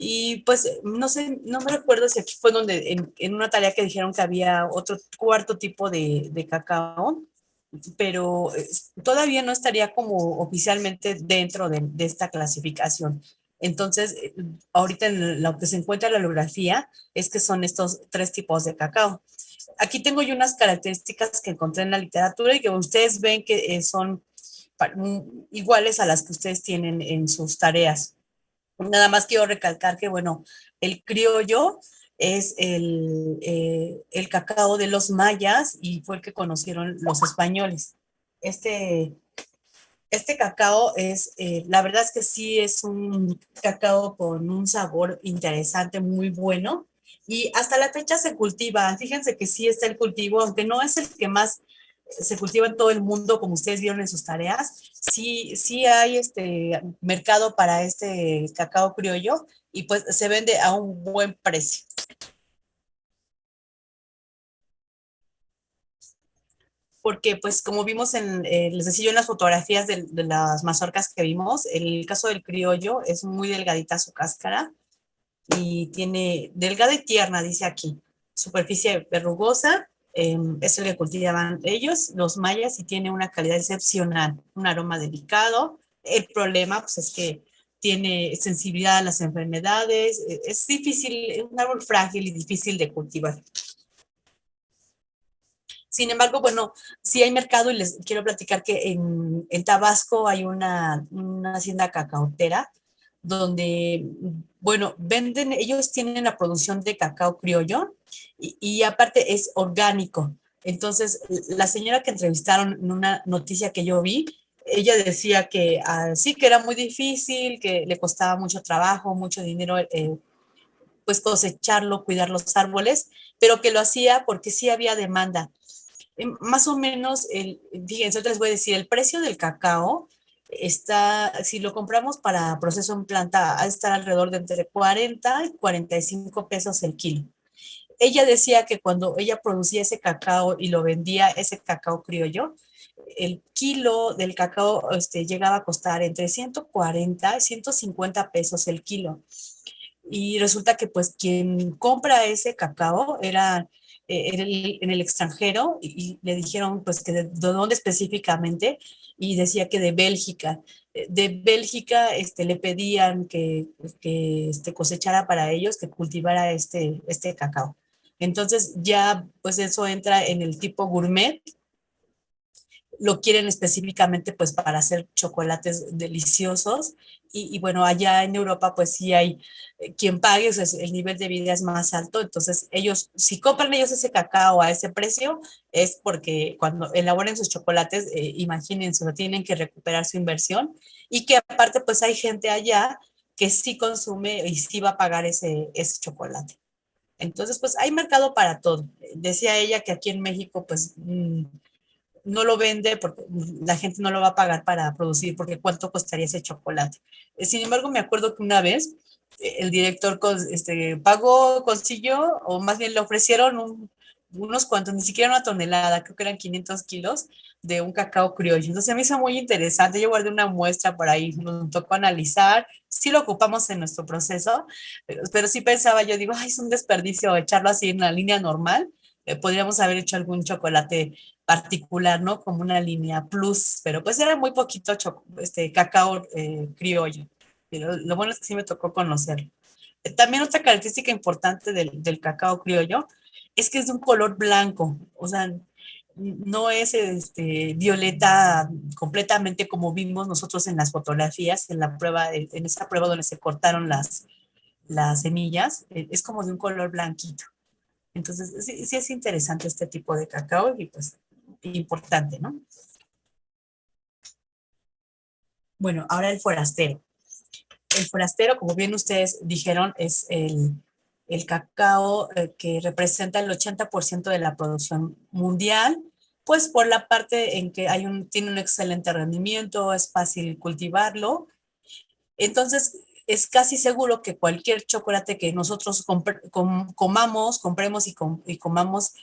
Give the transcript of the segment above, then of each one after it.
Y pues no sé, no me recuerdo si aquí fue donde en una tarea que dijeron que había otro cuarto tipo de cacao, pero todavía no estaría como oficialmente dentro de esta clasificación. Entonces, ahorita en lo que se encuentra en la bibliografía es que son estos tres tipos de cacao. Aquí tengo yo unas características que encontré en la literatura y que ustedes ven que son iguales a las que ustedes tienen en sus tareas. Nada más quiero recalcar que, bueno, el criollo es el cacao de los mayas y fue el que conocieron los españoles. Este, este cacao es, la verdad es que sí es un cacao con un sabor interesante, muy bueno. Y hasta la fecha se cultiva. Fíjense que sí está el cultivo, aunque no es el que más se cultiva en todo el mundo, como ustedes vieron en sus tareas. Sí, sí hay este mercado para este cacao criollo y pues se vende a un buen precio. Porque pues como vimos les decía yo en las fotografías de las mazorcas que vimos, el caso del criollo es muy delgadita su cáscara y tiene delgada y tierna, dice aquí, superficie verrugosa, es el que cultivaban ellos, los mayas, y tiene una calidad excepcional, un aroma delicado. El problema pues es que tiene sensibilidad a las enfermedades, es difícil, es un árbol frágil y difícil de cultivar. Sin embargo, bueno, sí hay mercado y les quiero platicar que en Tabasco hay una hacienda cacautera donde, bueno, venden, ellos tienen la producción de cacao criollo y aparte es orgánico. Entonces, la señora que entrevistaron en una noticia que yo vi, ella decía que sí, que era muy difícil, que le costaba mucho trabajo, mucho dinero, pues cosecharlo, cuidar los árboles, pero que lo hacía porque sí había demanda. Más o menos, fíjense, les voy a decir, el precio del cacao está, si lo compramos para proceso en planta, a estar alrededor de entre 40 y 45 pesos el kilo. Ella decía que cuando ella producía ese cacao y lo vendía, ese cacao criollo, el kilo del cacao llegaba a costar entre 140 y 150 pesos el kilo. Y resulta que pues quien compra ese cacao era en el extranjero y le dijeron pues que de dónde específicamente y decía que de Bélgica. De Bélgica le pedían que cosechara para ellos, que cultivara este cacao. Entonces ya pues eso entra en el tipo gourmet, lo quieren específicamente pues para hacer chocolates deliciosos y bueno, allá en Europa pues sí hay quien pague, o sea, el nivel de vida es más alto, entonces ellos, si compran ellos ese cacao a ese precio, es porque cuando elaboren sus chocolates, imagínense, no tienen que recuperar su inversión y que aparte pues hay gente allá que sí consume y sí va a pagar ese chocolate. Entonces, pues hay mercado para todo. Decía ella que aquí en México, pues no lo vende porque la gente no lo va a pagar para producir, porque cuánto costaría ese chocolate. Sin embargo, me acuerdo que una vez el director pagó, consiguió, o más bien le ofrecieron unos cuantos, ni siquiera una tonelada, creo que eran 500 kilos de un cacao criollo. Entonces me hizo muy interesante, yo guardé una muestra por ahí, nos tocó analizar, sí lo ocupamos en nuestro proceso, pero sí pensaba yo, digo, ay, es un desperdicio echarlo así en la línea normal, podríamos haber hecho algún chocolate particular, ¿no? Como una línea plus, pero pues era muy poquito cacao criollo. Pero lo bueno es que sí me tocó conocerlo. También otra característica importante del cacao criollo es que es de un color blanco, o sea, no es violeta completamente como vimos nosotros en las fotografías, en la prueba, en esa prueba donde se cortaron las semillas, es como de un color blanquito. Entonces, sí, sí es interesante este tipo de cacao y pues importante, ¿no? Bueno, ahora el forastero. El forastero, como bien ustedes dijeron, es el cacao que representa el 80% de la producción mundial, pues por la parte en que tiene un excelente rendimiento, es fácil cultivarlo. Entonces, es casi seguro que cualquier chocolate que nosotros comamos, compremos y comamos,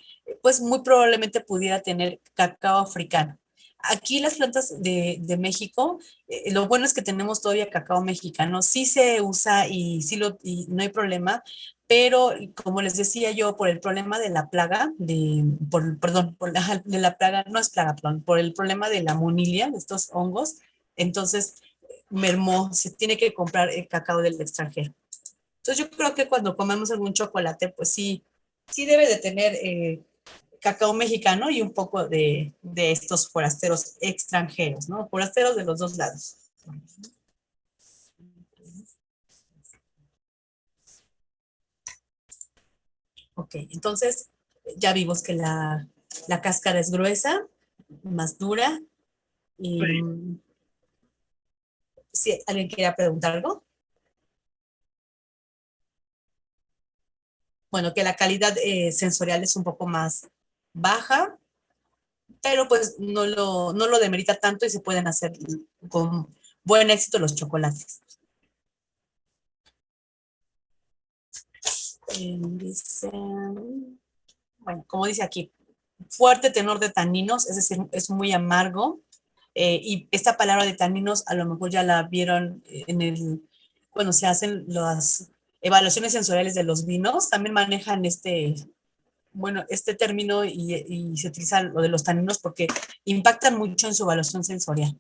pues muy probablemente pudiera tener cacao africano. Aquí las plantas de México, lo bueno es que tenemos todavía cacao mexicano, sí se usa y no hay problema, pero como les decía yo, por el problema de la plaga, perdón, de la plaga, no es plaga, perdón, por el problema de la monilia, de estos hongos, entonces mermó, se tiene que comprar el cacao del extranjero. Entonces yo creo que cuando comemos algún chocolate, pues sí, sí debe de tener cacao mexicano y un poco de estos forasteros extranjeros, ¿no? Forasteros de los dos lados. Ok, entonces ya vimos que la cáscara es gruesa, más dura. Y si alguien quiere preguntar algo, bueno, que la calidad sensorial es un poco más baja, pero pues no lo demerita tanto y se pueden hacer con buen éxito los chocolates. Dice, bueno, como dice aquí, fuerte tenor de taninos, es decir, es muy amargo. Y esta palabra de taninos a lo mejor ya la vieron cuando se hacen las evaluaciones sensoriales de los vinos, también manejan este término y se utiliza lo de los taninos porque impactan mucho en su evaluación sensorial.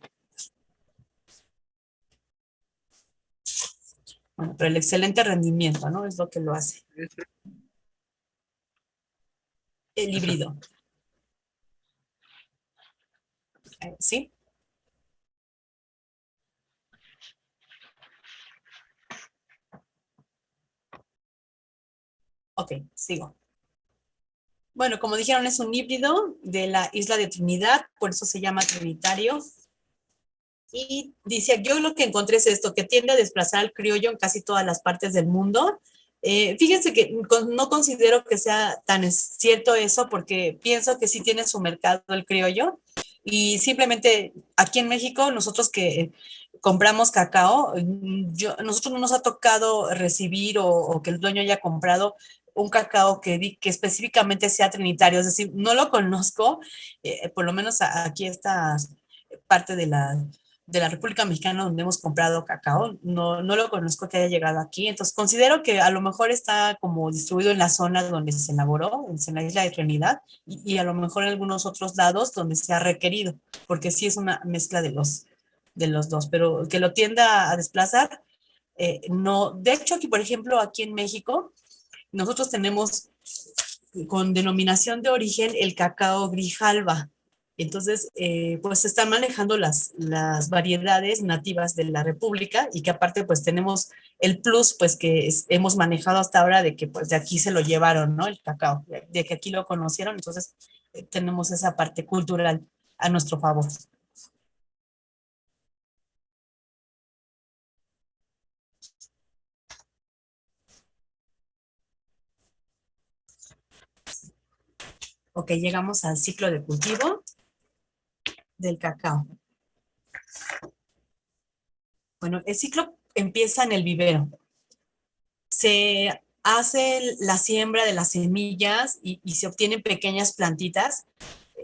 Bueno, pero el excelente rendimiento, ¿no? Es lo que lo hace. El híbrido, ¿sí? Ok, sigo. Bueno, como dijeron, es un híbrido de la isla de Trinidad, por eso se llama trinitario. Y dice, yo lo que encontré es esto, que tiende a desplazar al criollo en casi todas las partes del mundo. Fíjense que no considero que sea tan cierto eso, porque pienso que sí tiene su mercado el criollo. Y simplemente aquí en México, nosotros que compramos cacao, nosotros no nos ha tocado recibir o que el dueño haya comprado un cacao que específicamente sea trinitario, es decir, no lo conozco, por lo menos aquí esta parte de la República Mexicana donde hemos comprado cacao. No lo conozco que haya llegado aquí. Entonces, considero que a lo mejor está como distribuido en la zona donde se elaboró, en la isla de Trinidad, y a lo mejor en algunos otros lados donde se ha requerido, porque sí es una mezcla de los dos, pero que lo tienda a desplazar, no. De hecho, aquí, por ejemplo, aquí en México, nosotros tenemos con denominación de origen el cacao Grijalba. Entonces, pues se están manejando las variedades nativas de la República y que aparte pues tenemos el plus pues que hemos manejado hasta ahora de que pues de aquí se lo llevaron, ¿no? El cacao, de que aquí lo conocieron, entonces tenemos esa parte cultural a nuestro favor. Ok, llegamos al ciclo de cultivo del cacao. Bueno, el ciclo empieza en el vivero. Se hace la siembra de las semillas y se obtienen pequeñas plantitas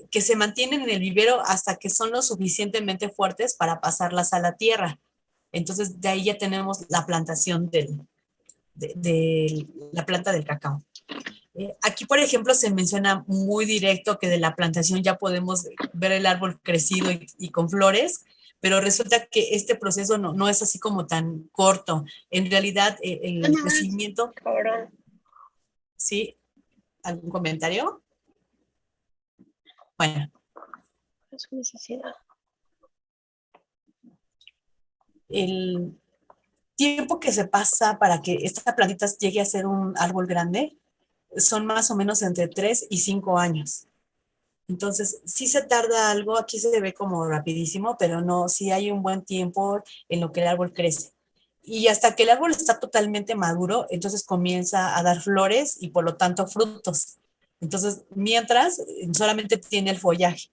que se mantienen en el vivero hasta que son lo suficientemente fuertes para pasarlas a la tierra. Entonces, de ahí ya tenemos la plantación de la planta del cacao. Aquí, por ejemplo, se menciona muy directo que de la plantación ya podemos ver el árbol crecido y con flores, pero resulta que este proceso no es así como tan corto. En realidad, el crecimiento, ¿sí? ¿Algún comentario? Bueno, Su necesidad. el tiempo que se pasa para que esta plantita llegue a ser un árbol grande son más o menos entre 3 y 5 años. Entonces, sí se tarda algo, aquí se ve como rapidísimo, pero no, sí hay un buen tiempo en lo que el árbol crece. Y hasta que el árbol está totalmente maduro, entonces comienza a dar flores y por lo tanto frutos. Entonces, mientras solamente tiene el follaje,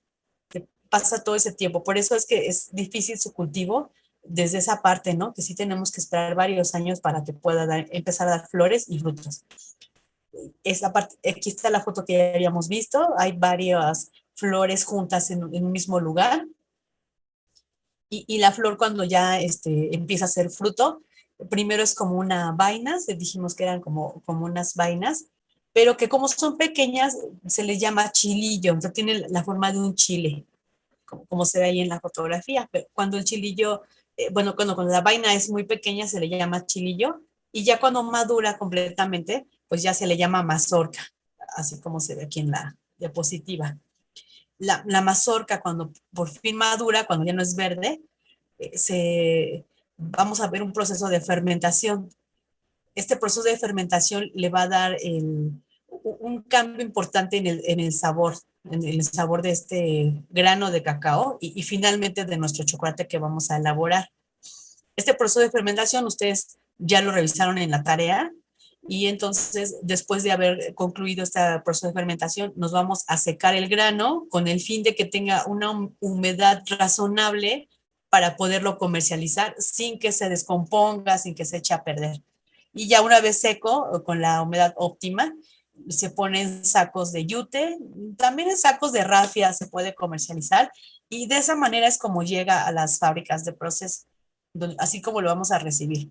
pasa todo ese tiempo. Por eso es que es difícil su cultivo desde esa parte, ¿no? Que sí tenemos que esperar varios años para que pueda empezar a dar flores y frutos. Esa parte, aquí está la foto que ya habíamos visto, hay varias flores juntas en un mismo lugar. Y la flor cuando ya empieza a ser fruto, primero es como una vaina, dijimos que eran como unas vainas, pero que como son pequeñas se les llama chilillo, entonces tiene la forma de un chile, como se ve ahí en la fotografía. Pero cuando el chilillo, bueno, cuando la vaina es muy pequeña se le llama chilillo, y ya cuando madura completamente, pues ya se le llama mazorca, así como se ve aquí en la diapositiva. La mazorca cuando por fin madura, cuando ya no es verde, vamos a ver un proceso de fermentación. Este proceso de fermentación le va a dar un cambio importante en el sabor, en el sabor de este grano de cacao y finalmente de nuestro chocolate que vamos a elaborar. Este proceso de fermentación ustedes ya lo revisaron en la tarea y entonces después de haber concluido este proceso de fermentación nos vamos a secar el grano con el fin de que tenga una humedad razonable para poderlo comercializar sin que se descomponga, sin que se eche a perder. Y ya una vez seco, con la humedad óptima, se ponen sacos de yute, también en sacos de rafia se puede comercializar y de esa manera es como llega a las fábricas de proceso, así como lo vamos a recibir.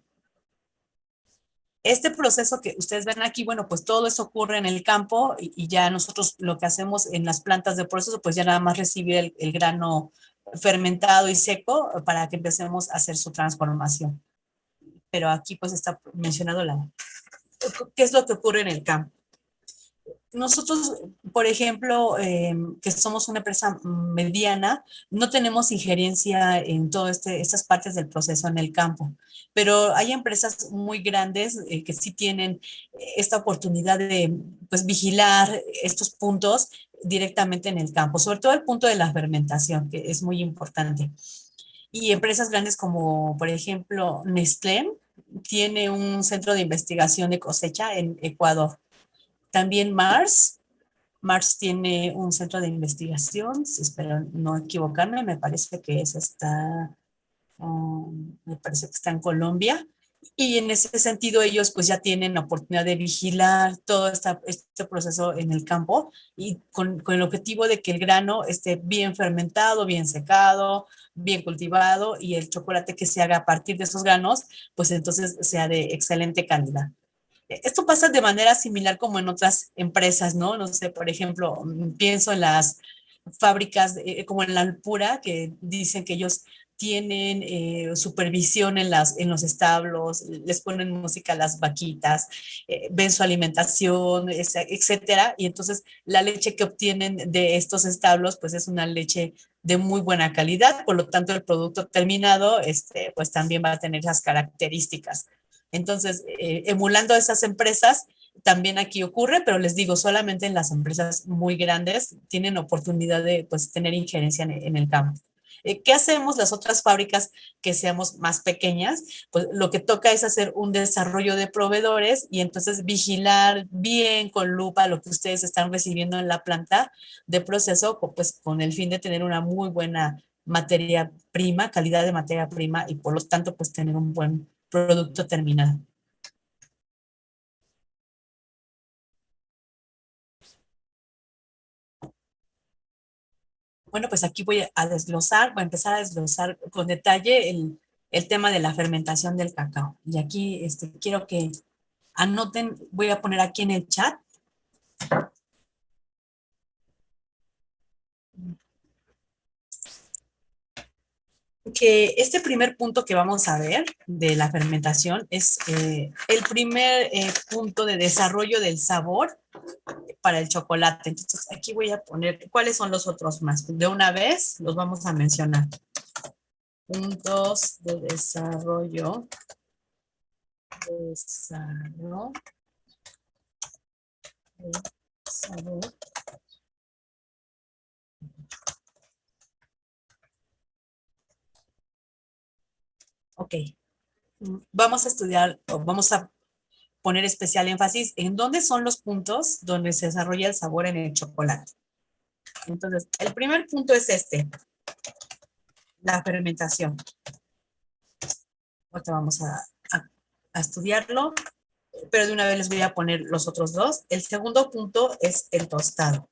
Este proceso que ustedes ven aquí, bueno, pues todo eso ocurre en el campo y ya nosotros lo que hacemos en las plantas de proceso, pues ya nada más recibir el grano fermentado y seco para que empecemos a hacer su transformación. Pero aquí pues está mencionado qué es lo que ocurre en el campo. Nosotros, por ejemplo, que somos una empresa mediana, no tenemos injerencia en todas estas partes del proceso en el campo, pero hay empresas muy grandes que sí tienen esta oportunidad de pues, vigilar estos puntos directamente en el campo, sobre todo el punto de la fermentación, que es muy importante. Y empresas grandes como, por ejemplo, Nestlé tiene un centro de investigación de cosecha en Ecuador. También Mars tiene un centro de investigación, espero no equivocarme, me parece que me parece que está en Colombia. Y en ese sentido ellos pues ya tienen la oportunidad de vigilar todo este proceso en el campo y con el objetivo de que el grano esté bien fermentado, bien secado, bien cultivado y el chocolate que se haga a partir de esos granos pues entonces sea de excelente calidad. Esto pasa de manera similar como en otras empresas, ¿no? No sé, por ejemplo, pienso en las fábricas como en la Alpura, que dicen que ellos tienen supervisión en los establos, les ponen música a las vaquitas, ven su alimentación, etcétera. Y entonces la leche que obtienen de estos establos, pues es una leche de muy buena calidad, por lo tanto el producto terminado, pues también va a tener esas características. Entonces, emulando a esas empresas, también aquí ocurre, pero les digo, solamente en las empresas muy grandes tienen oportunidad de pues, tener injerencia en el campo. ¿Qué hacemos las otras fábricas que seamos más pequeñas? Pues lo que toca es hacer un desarrollo de proveedores y entonces vigilar bien con lupa lo que ustedes están recibiendo en la planta de proceso, pues con el fin de tener una muy buena materia prima, calidad de materia prima y por lo tanto pues tener un buen producto terminado. Bueno, pues aquí voy a empezar a desglosar con detalle el tema de la fermentación del cacao. Y aquí quiero que anoten, voy a poner aquí en el chat que este primer punto que vamos a ver de la fermentación es el primer punto de desarrollo del sabor para el chocolate. Entonces aquí voy a poner cuáles son los otros más. De una vez los vamos a mencionar. Puntos de desarrollo sabor, sabor. Ok, vamos a estudiar, o vamos a poner especial énfasis en dónde son los puntos donde se desarrolla el sabor en el chocolate. Entonces, el primer punto es la fermentación. Ahorita vamos a estudiarlo, pero de una vez les voy a poner los otros dos. El segundo punto es el tostado.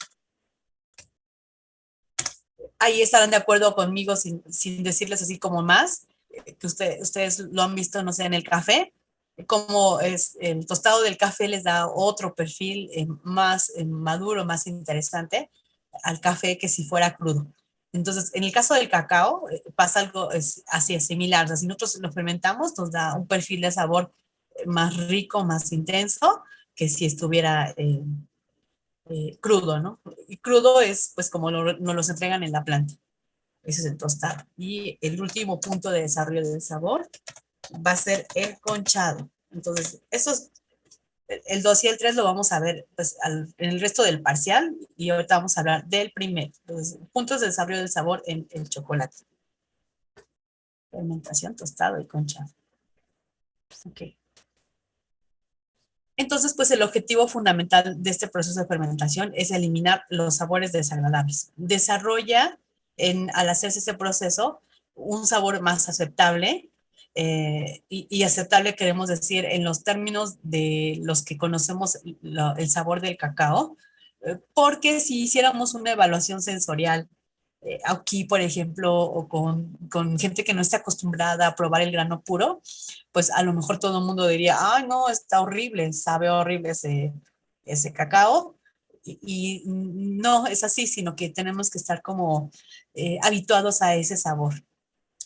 ahí estarán de acuerdo conmigo sin decirles así como más, que ustedes lo han visto, no sé, en el café, como es el tostado del café les da otro perfil más maduro, más interesante al café que si fuera crudo. Entonces, en el caso del cacao, pasa algo así, es similar. O sea, si nosotros lo fermentamos, nos da un perfil de sabor más rico, más intenso, que si estuviera crudo, ¿no? Y crudo es pues como nos los entregan en la planta. Ese es el tostado. Y el último punto de desarrollo del sabor va a ser el conchado. Entonces, esos, el 2 y el 3 lo vamos a ver pues, en el resto del parcial y ahorita vamos a hablar del primero. Entonces, puntos de desarrollo del sabor en el chocolate. Fermentación, tostado y conchado. Ok. Entonces, pues el objetivo fundamental de este proceso de fermentación es eliminar los sabores desagradables. Desarrolla, al hacerse este proceso, un sabor más aceptable, y aceptable queremos decir en los términos de los que conocemos el sabor del cacao, porque si hiciéramos una evaluación sensorial aquí, por ejemplo, o con gente que no está acostumbrada a probar el grano puro, pues a lo mejor todo el mundo diría, ay, no, está horrible, sabe horrible ese cacao. Y no es así, sino que tenemos que estar como habituados a ese sabor.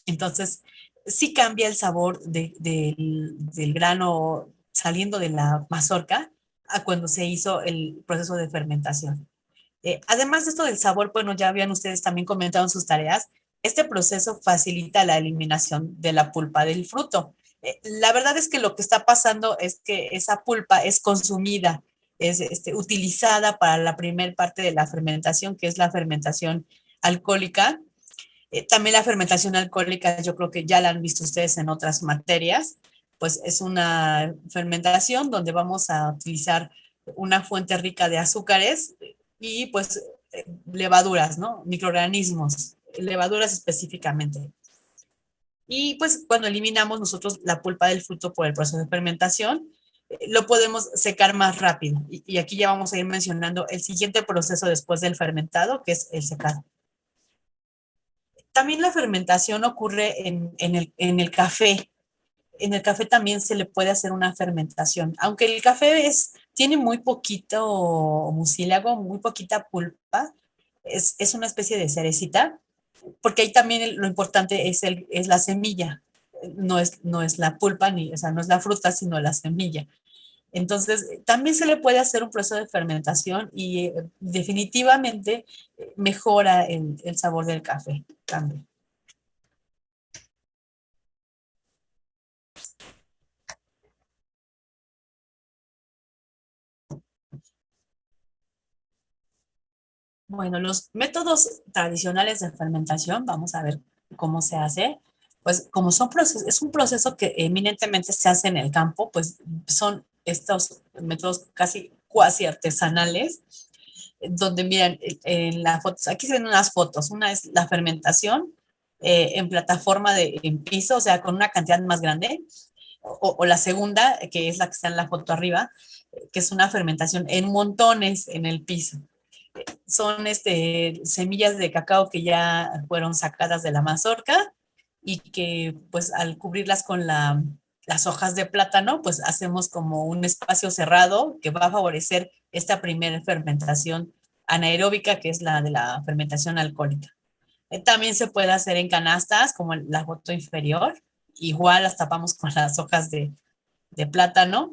Entonces, sí cambia el sabor del grano saliendo de la mazorca a cuando se hizo el proceso de fermentación. Además de esto del sabor, bueno, ya habían ustedes también comentado en sus tareas, este proceso facilita la eliminación de la pulpa del fruto. La verdad es que lo que está pasando es que esa pulpa es consumida, es utilizada para la primer parte de la fermentación, que es la fermentación alcohólica. También la fermentación alcohólica, yo creo que ya la han visto ustedes en otras materias, pues es una fermentación donde vamos a utilizar una fuente rica de azúcares y pues levaduras, ¿no? Microorganismos, levaduras específicamente. Y pues cuando eliminamos nosotros la pulpa del fruto por el proceso de fermentación, lo podemos secar más rápido. Y aquí ya vamos a ir mencionando el siguiente proceso después del fermentado, que es el secado. También la fermentación ocurre en el café. En el café también se le puede hacer una fermentación, aunque el café tiene muy poquito mucílago, muy poquita pulpa, es una especie de cerecita, porque ahí también lo importante es la semilla, no es la pulpa, o sea, no es la fruta, sino la semilla. Entonces, también se le puede hacer un proceso de fermentación y definitivamente mejora el sabor del café también. Bueno, los métodos tradicionales de fermentación, vamos a ver cómo se hace. Pues como es un proceso que eminentemente se hace en el campo, pues son estos métodos casi cuasi artesanales, donde miren, en la foto, aquí se ven unas fotos. Una es la fermentación en plataforma en piso, o sea, con una cantidad más grande, o la segunda, que es la que está en la foto arriba, que es una fermentación en montones en el piso. Son semillas de cacao que ya fueron sacadas de la mazorca y que pues al cubrirlas con las hojas de plátano, pues hacemos como un espacio cerrado que va a favorecer esta primera fermentación anaeróbica, que es la de la fermentación alcohólica. También se puede hacer en canastas, como en la foto inferior. Igual las tapamos con las hojas de plátano.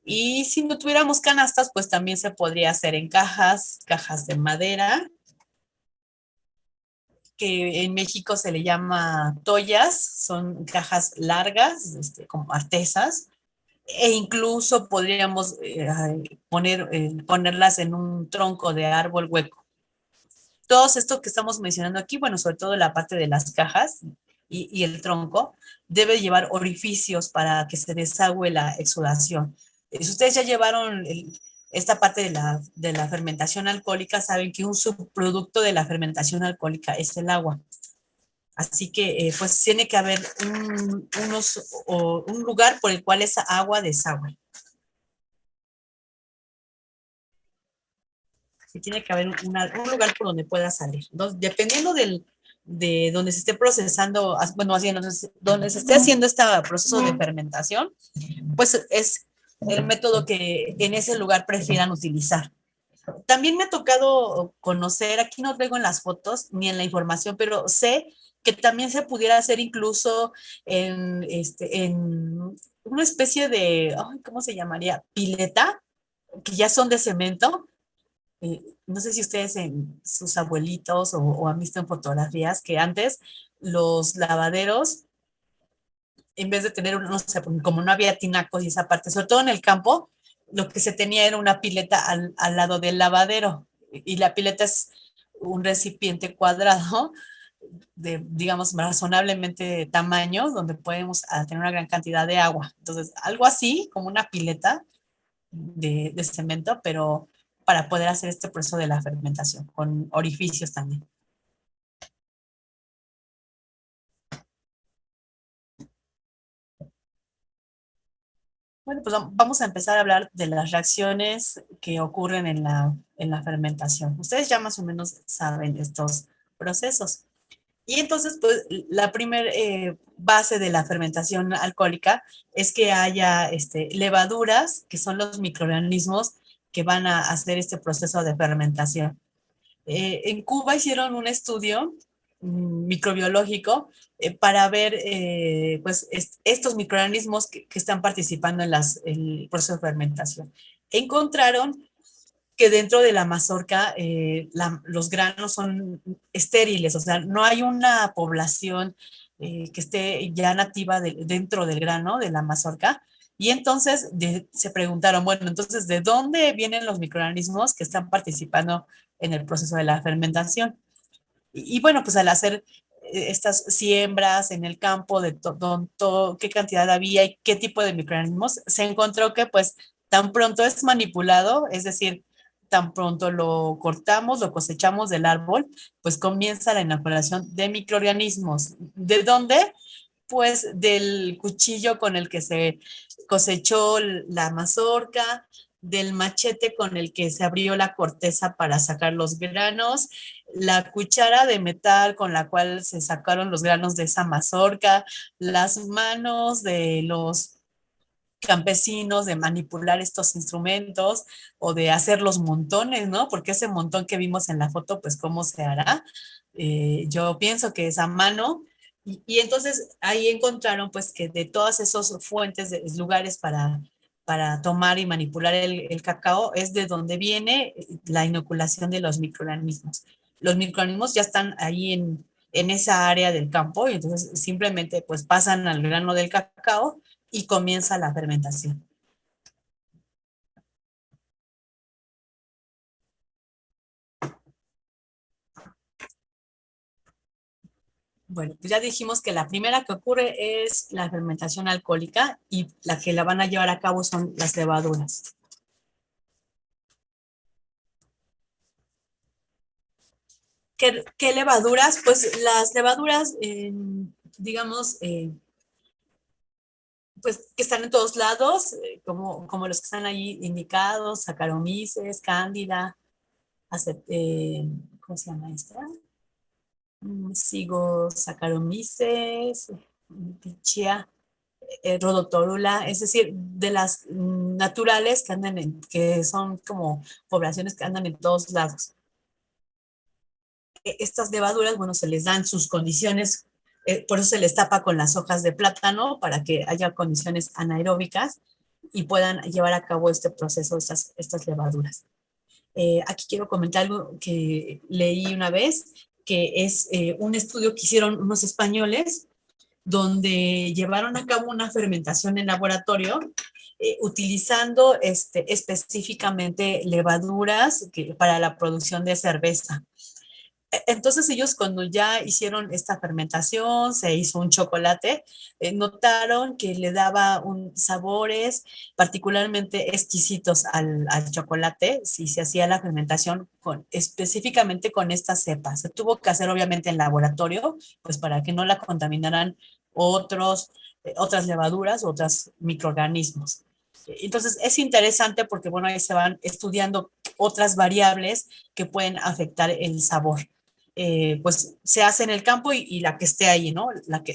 Y si no tuviéramos canastas, pues también se podría hacer en cajas de madera, que en México se le llama toallas, son cajas largas, como artesas, e incluso podríamos ponerlas en un tronco de árbol hueco. Todo esto que estamos mencionando aquí, bueno, sobre todo la parte de las cajas y el tronco, debe llevar orificios para que se desagüe la exudación. Si ustedes ya llevaron esta parte de la fermentación alcohólica, saben que un subproducto de la fermentación alcohólica es el agua. Así que pues tiene que haber un lugar por el cual esa agua desagüe. y tiene que haber un lugar por donde pueda salir. Entonces, dependiendo de donde se esté procesando, bueno, así, donde se esté haciendo este proceso de fermentación, pues es el método que en ese lugar prefieran utilizar. También me ha tocado conocer, aquí no traigo en las fotos ni en la información, pero sé que también se pudiera hacer incluso en una especie de, ay, ¿cómo se llamaría? Pileta, que ya son de cemento. No sé si ustedes en sus abuelitos o han visto en fotografías que antes los lavaderos, en vez de tener, no sé, como no había tinacos y esa parte, sobre todo en el campo, lo que se tenía era una pileta al lado del lavadero. Y la pileta es un recipiente cuadrado de, digamos, razonablemente tamaño, donde podemos tener una gran cantidad de agua. Entonces, algo así, como una pileta de cemento, pero para poder hacer este proceso de la fermentación, con orificios también. Bueno, pues vamos a empezar a hablar de las reacciones que ocurren en la fermentación. Ustedes ya más o menos saben estos procesos. Y entonces, pues, la primera base de la fermentación alcohólica es que haya levaduras, que son los microorganismos que van a hacer este proceso de fermentación. En Cuba hicieron un estudio microbiológico para ver pues, estos microorganismos que están participando en el proceso de fermentación. Encontraron que dentro de la mazorca los granos son estériles, o sea, no hay una población que esté ya nativa dentro del grano de la mazorca. Y entonces se preguntaron, bueno, entonces, ¿de dónde vienen los microorganismos que están participando en el proceso de la fermentación? Bueno, pues al hacer estas siembras en el campo de qué cantidad había y qué tipo de microorganismos, se encontró que pues tan pronto es manipulado, es decir, tan pronto lo cortamos, lo cosechamos del árbol, pues comienza la inoculación de microorganismos. ¿De dónde? Pues del cuchillo con el que se cosechó la mazorca, del machete con el que se abrió la corteza para sacar los granos, la cuchara de metal con la cual se sacaron los granos de esa mazorca, las manos de los campesinos de manipular estos instrumentos o de hacer los montones, ¿no? Porque ese montón que vimos en la foto, pues, ¿cómo se hará? Yo pienso que es a mano. Y entonces ahí encontraron, pues, que de todas esas fuentes, de lugares para tomar y manipular el cacao, es de donde viene la inoculación de los microorganismos. Los microorganismos ya están ahí en esa área del campo y entonces simplemente pues pasan al grano del cacao y comienza la fermentación. Bueno, pues ya dijimos que la primera que ocurre es la fermentación alcohólica y la que la van a llevar a cabo son las levaduras. ¿Qué levaduras? Pues las levaduras, digamos, pues que están en todos lados, como los que están ahí indicados, Saccharomyces, Cándida, ¿cómo se llama esta? Sigo Saccharomyces, Pichia, Rhodotórula, es decir, de las naturales que andan que son como poblaciones que andan en todos lados. Estas levaduras, bueno, se les dan sus condiciones, por eso se les tapa con las hojas de plátano para que haya condiciones anaeróbicas y puedan llevar a cabo este proceso, estas levaduras. Aquí quiero comentar algo que leí una vez, que es un estudio que hicieron unos españoles donde llevaron a cabo una fermentación en laboratorio utilizando específicamente levaduras para la producción de cerveza. Entonces ellos cuando ya hicieron esta fermentación, se hizo un chocolate, notaron que le daba sabores particularmente exquisitos al chocolate si se hacía la fermentación específicamente con esta cepa. Se tuvo que hacer obviamente en laboratorio, pues para que no la contaminaran otras levaduras, otros microorganismos. Entonces es interesante porque, bueno, ahí se van estudiando otras variables que pueden afectar el sabor. Pues se hace en el campo y la que esté ahí, ¿no?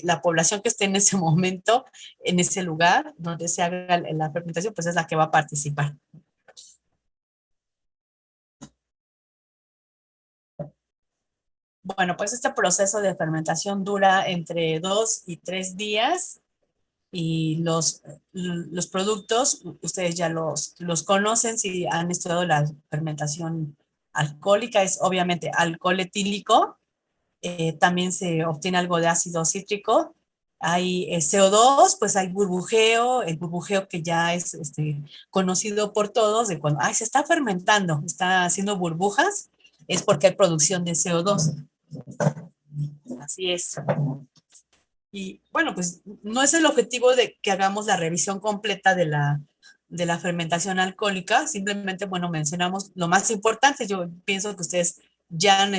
La población que esté en ese momento, en ese lugar donde se haga la fermentación, pues es la que va a participar. Bueno, pues este proceso de fermentación dura entre 2 y 3 días y los productos, ustedes ya los conocen si han estudiado la fermentación alcohólica, es obviamente alcohol etílico, también se obtiene algo de ácido cítrico, hay CO2, pues hay burbujeo, el burbujeo que ya es conocido por todos, de cuando se está fermentando, está haciendo burbujas, es porque hay producción de CO2. Así es. Y bueno, pues no es el objetivo de que hagamos la revisión completa de la fermentación alcohólica, simplemente, bueno, mencionamos lo más importante. Yo pienso que ustedes ya han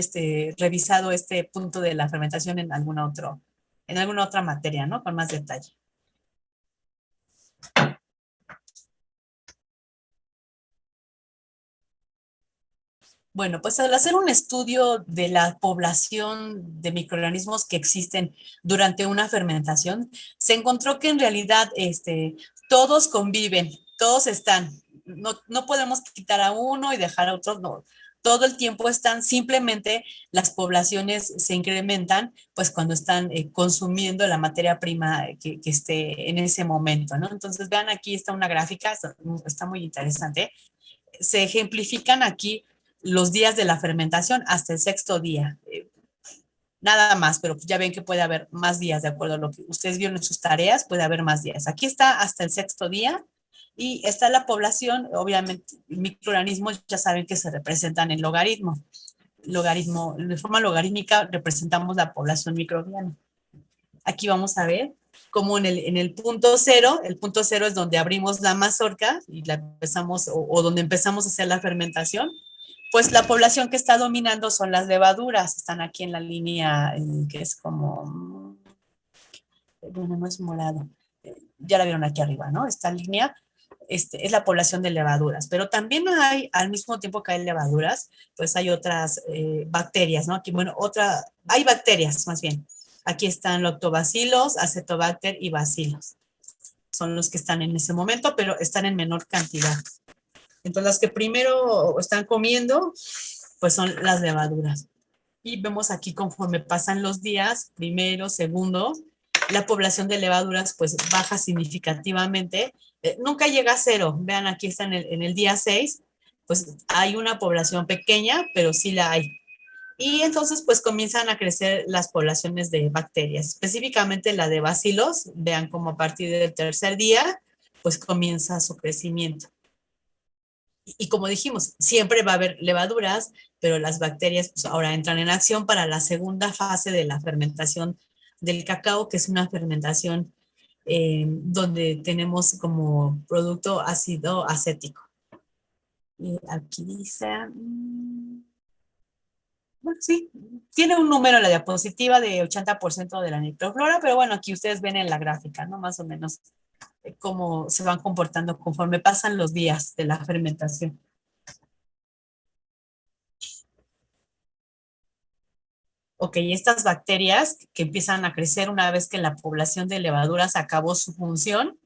revisado este punto de la fermentación en alguna otra materia, ¿no? Con más detalle. Bueno, pues al hacer un estudio de la población de microorganismos que existen durante una fermentación, se encontró que en realidad todos conviven, todos están. No podemos quitar a uno y dejar a otros, no. Todo el tiempo están, simplemente las poblaciones se incrementan pues cuando están consumiendo la materia prima que esté en ese momento, ¿no? Entonces vean, aquí está una gráfica, está muy interesante. Se ejemplifican aquí los días de la fermentación hasta el sexto día. Nada más, pero ya ven que puede haber más días, de acuerdo a lo que ustedes vieron en sus tareas, puede haber más días. Aquí está hasta el sexto día y está la población, obviamente, microorganismos ya saben que se representan en logaritmo. De forma logarítmica representamos la población microbiana. Aquí vamos a ver cómo en el punto cero, el punto cero es donde abrimos la mazorca y la empezamos, o donde empezamos a hacer la fermentación, pues la población que está dominando son las levaduras, están aquí en la línea que es como, bueno, no es morado, ya la vieron aquí arriba, ¿no? Esta línea es la población de levaduras, pero también hay, al mismo tiempo que hay levaduras, pues hay otras bacterias, ¿no? Aquí, bueno, hay bacterias más bien. Aquí están lactobacilos, acetobacter y bacilos. Son los que están en ese momento, pero están en menor cantidad. Entonces, las que primero están comiendo, pues son las levaduras. Y vemos aquí conforme pasan los días, primero, segundo, la población de levaduras pues baja significativamente. Nunca llega a cero. Vean, aquí está en el día 6, pues hay una población pequeña, pero sí la hay. Y entonces pues comienzan a crecer las poblaciones de bacterias, específicamente la de bacilos. Vean como a partir del tercer día pues comienza su crecimiento. Y como dijimos, siempre va a haber levaduras, pero las bacterias pues, ahora entran en acción para la segunda fase de la fermentación del cacao, que es una fermentación donde tenemos como producto ácido acético. Y aquí dice, bueno, sí, tiene un número en la diapositiva de 80% de la microflora, pero bueno, aquí ustedes ven en la gráfica, ¿no? Más o menos cómo se van comportando conforme pasan los días de la fermentación. Ok, estas bacterias que empiezan a crecer una vez que la población de levaduras acabó su función,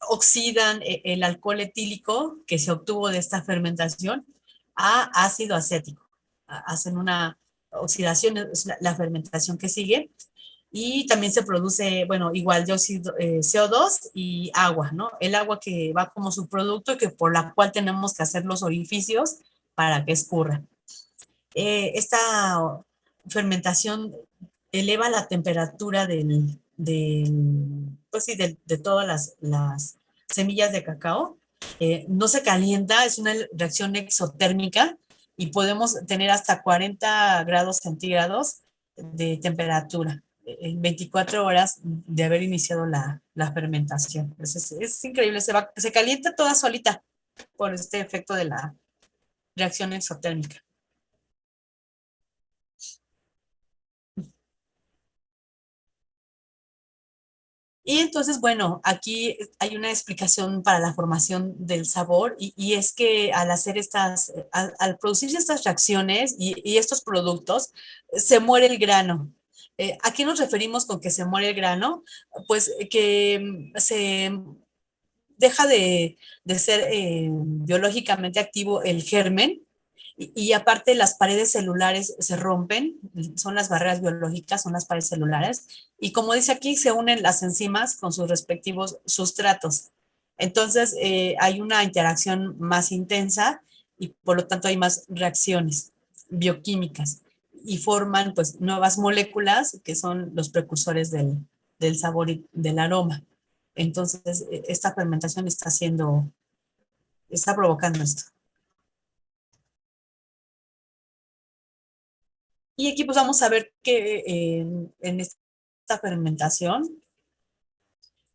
oxidan el alcohol etílico que se obtuvo de esta fermentación a ácido acético. Hacen una oxidación, es la fermentación que sigue, y también se produce, bueno, igual de CO2 y agua, ¿no? El agua que va como subproducto y que por la cual tenemos que hacer los orificios para que escurra. Esta fermentación eleva la temperatura pues sí, de todas las semillas de cacao. No se calienta, es una reacción exotérmica y podemos tener hasta 40 grados centígrados de temperatura en 24 horas de haber iniciado la fermentación. Es increíble, se calienta toda solita por este efecto de la reacción exotérmica. Y entonces, bueno, aquí hay una explicación para la formación del sabor y es que al hacer al producirse estas reacciones y estos productos, se muere el grano. ¿A qué nos referimos con que se muere el grano? Pues que se deja de ser biológicamente activo el germen y aparte las paredes celulares se rompen, son las barreras biológicas, son las paredes celulares, y como dice aquí, se unen las enzimas con sus respectivos sustratos. Entonces, hay una interacción más intensa y por lo tanto hay más reacciones bioquímicas y forman pues nuevas moléculas que son los precursores del sabor y del aroma. Entonces, esta fermentación está provocando esto. Y aquí pues vamos a ver que en esta fermentación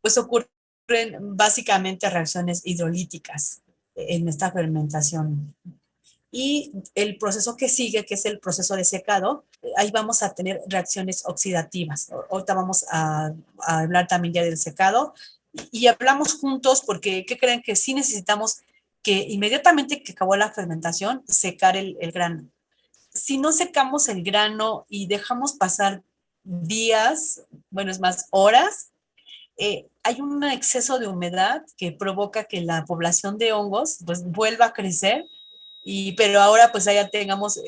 pues ocurren básicamente reacciones hidrolíticas en esta fermentación. Y el proceso que sigue, que es el proceso de secado, ahí vamos a tener reacciones oxidativas. Ahorita vamos a hablar también ya del secado y hablamos juntos porque, ¿qué creen? Que sí necesitamos que inmediatamente que acabó la fermentación, secar el grano. Si no secamos el grano y dejamos pasar días, bueno, es más, horas, hay un exceso de humedad que provoca que la población de hongos pues vuelva a crecer, pero ahora pues ya tengamos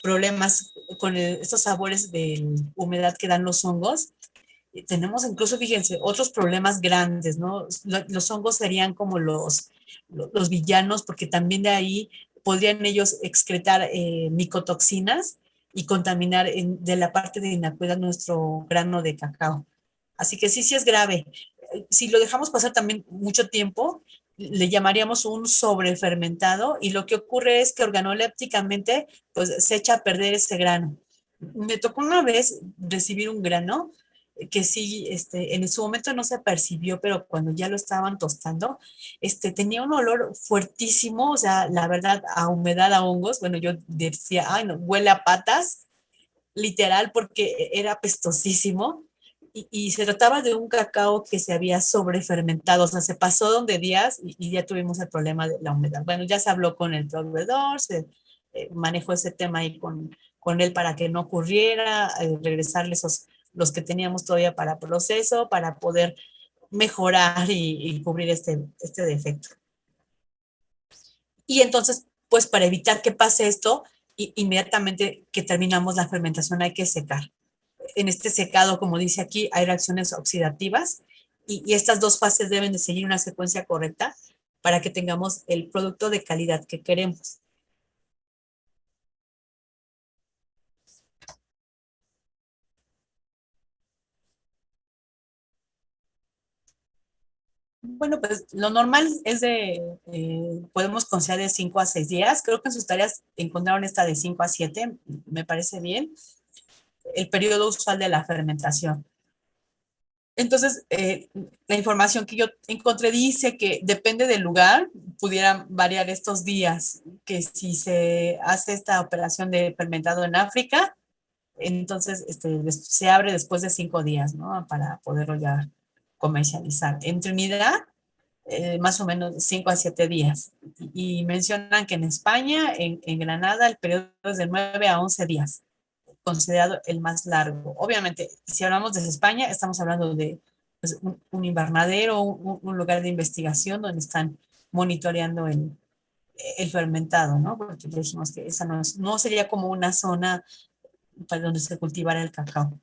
problemas con estos sabores de humedad que dan los hongos. Y tenemos incluso, fíjense, otros problemas grandes, ¿no? Los hongos serían como los villanos, porque también de ahí podrían ellos excretar micotoxinas y contaminar de la parte de inocuidad nuestro grano de cacao. Así que sí, sí es grave. Si lo dejamos pasar también mucho tiempo, le llamaríamos un sobrefermentado y lo que ocurre es que organolépticamente pues se echa a perder ese grano. Me tocó una vez recibir un grano que sí, en su momento no se percibió, pero cuando ya lo estaban tostando, tenía un olor fuertísimo, o sea, la verdad, a humedad, a hongos. Bueno, yo decía, ay, no, huele a patas, literal, porque era apestosísimo. Y se trataba de un cacao que se había sobrefermentado, o sea, se pasó donde días y ya tuvimos el problema de la humedad. Bueno, ya se habló con el proveedor, se manejó ese tema ahí con él para que no ocurriera, regresarle los que teníamos todavía para proceso, para poder mejorar y cubrir este defecto. Y entonces, pues para evitar que pase esto, inmediatamente que terminamos la fermentación hay que secar. En este secado, como dice aquí, hay reacciones oxidativas y estas dos fases deben de seguir una secuencia correcta para que tengamos el producto de calidad que queremos. Bueno, pues lo normal es podemos considerar de 5 a 6 días. Creo que en sus tareas encontraron esta de 5 a 7, me parece bien, el periodo usual de la fermentación. Entonces, la información que yo encontré dice que depende del lugar, pudieran variar estos días, que si se hace esta operación de fermentado en África, entonces se abre después de 5 días, ¿no? Para poderlo ya comercializar. En Trinidad, más o menos 5 a 7 días. Y mencionan que en España, en Granada, el periodo es de 9 a 11 días, considerado el más largo. Obviamente, si hablamos de España, estamos hablando de pues, un invernadero, un lugar de investigación donde están monitoreando el fermentado, ¿no? Porque dijimos que esa no sería como una zona para donde se cultivara el cacao.